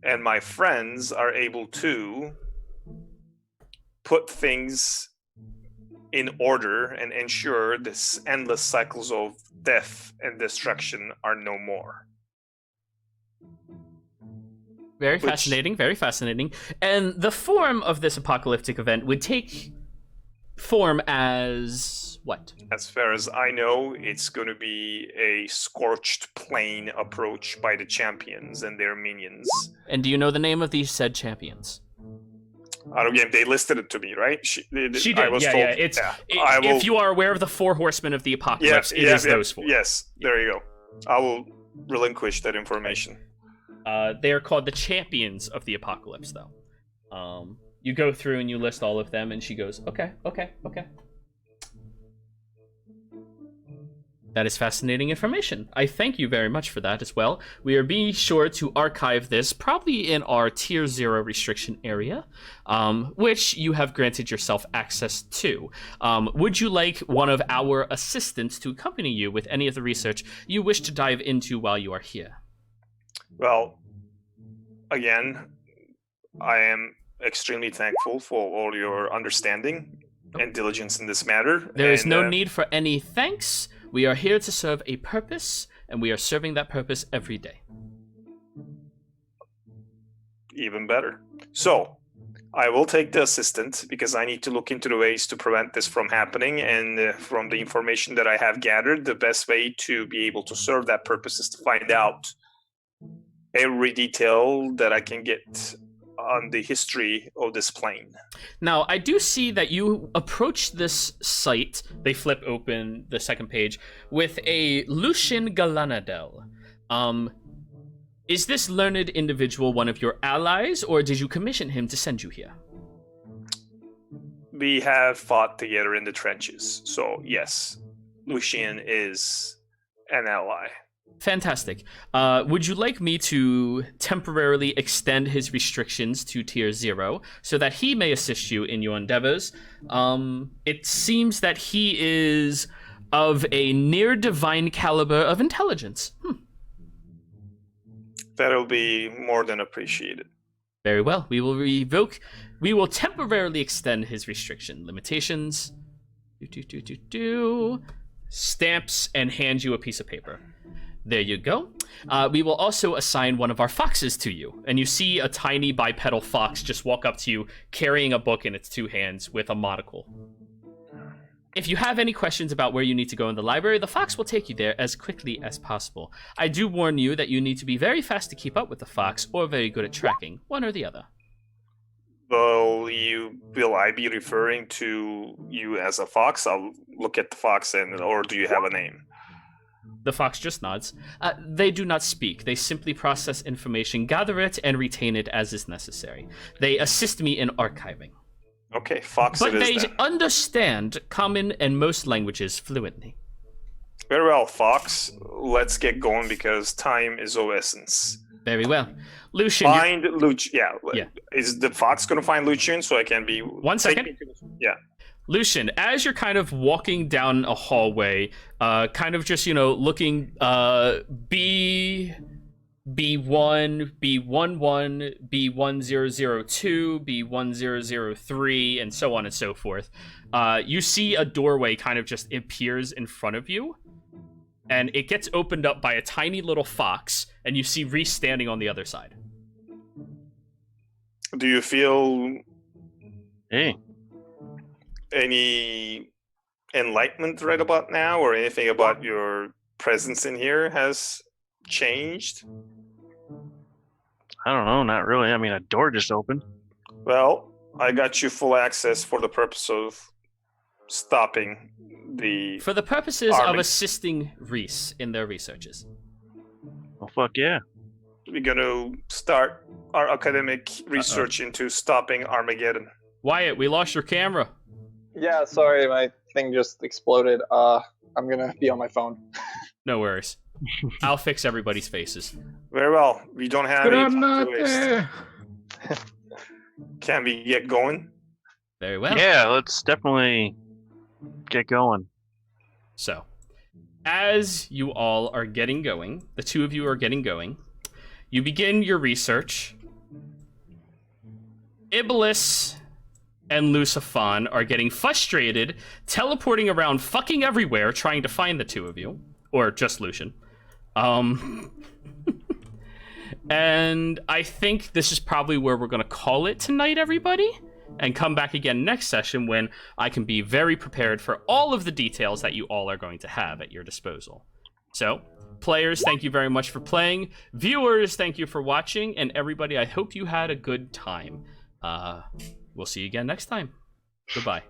and my friends are able to put things in order and ensure this endless cycles of death and destruction are no more. Very fascinating, very fascinating. And the form of this apocalyptic event would take form as what? As far as I know, it's going to be a scorched plain approach by the champions and their minions. And do you know the name of these said champions? Again, they listed it to me, right? She did. I was told, It's if you are aware of the 4 horsemen of the apocalypse, it is those 4. Yes, there you go. I will relinquish that information. They are called the champions of the apocalypse, though. You go through and you list all of them, and she goes, okay. That is fascinating information. I thank you very much for that as well. We are being sure to archive this, probably in our Tier 0 restriction area, which you have granted yourself access to. Would you like one of our assistants to accompany you with any of the research you wish to dive into while you are here? Well, again, I am extremely thankful for all your understanding and diligence in this matter. There is no need for any thanks. We are here to serve a purpose, and we are serving that purpose every day. Even better. So, I will take the assistant because I need to look into the ways to prevent this from happening. And from the information that I have gathered, the best way to be able to serve that purpose is to find out every detail that I can get on the history of this plane. Now, I do see that you approach this site, they flip open the second page, with a Lucian Galanadel. Is this learned individual one of your allies, or did you commission him to send you here? We have fought together in the trenches, so yes, Lucian is an ally. Fantastic. Would you like me to temporarily extend his restrictions to Tier 0 so that he may assist you in your endeavors? It seems that he is of a near divine caliber of intelligence. That'll be more than appreciated. Very well. We will temporarily extend his restriction limitations. Stamps and hand you a piece of paper. There you go. We will also assign one of our foxes to you. And you see a tiny bipedal fox just walk up to you, carrying a book in its 2 hands with a monocle. If you have any questions about where you need to go in the library, the fox will take you there as quickly as possible. I do warn you that you need to be very fast to keep up with the fox, or very good at tracking, one or the other. Will I be referring to you as a fox? I'll look at the fox, or do you have a name? The fox just nods. They do not speak. They simply process information, gather it, and retain it as is necessary. They assist me in archiving. Okay, fox but it is they then. Understand common and most languages fluently. Very well, fox. Let's get going because time is of essence. Very well. Lucian. Find Lucian. Yeah. Is the fox going to find Lucian so I can be... 1 second. Yeah. Lucian, as you're kind of walking down a hallway, kind of just, looking B1, B11, B1002, B1003, and so on and so forth, you see a doorway kind of just appears in front of you, and it gets opened up by a tiny little fox, and you see Reese standing on the other side. Do you feel... Hey. Any enlightenment right about now, or anything about your presence in here has changed? I don't know, not really. I mean, a door just opened. Well, I got you full access for the purpose of stopping the... For the purposes army. of assisting Reese in their researches. Well, fuck yeah. We're going to start our academic research into stopping Armageddon. Wyatt, we lost your camera. Yeah, sorry, my thing just exploded. I'm gonna be on my phone. No worries. I'll fix everybody's faces. Very well. We don't have any time to waste. Granate! Can we get going? Very well. Yeah, let's definitely get going. So, as you all are getting going, the two of you are getting going, you begin your research. Iblis and Lucifon are getting frustrated, teleporting around fucking everywhere, trying to find the two of you. Or just Lucian. And I think this is probably where we're going to call it tonight, everybody. And come back again next session when I can be very prepared for all of the details that you all are going to have at your disposal. So, players, thank you very much for playing. Viewers, thank you for watching. And everybody, I hope you had a good time. We'll see you again next time. Goodbye.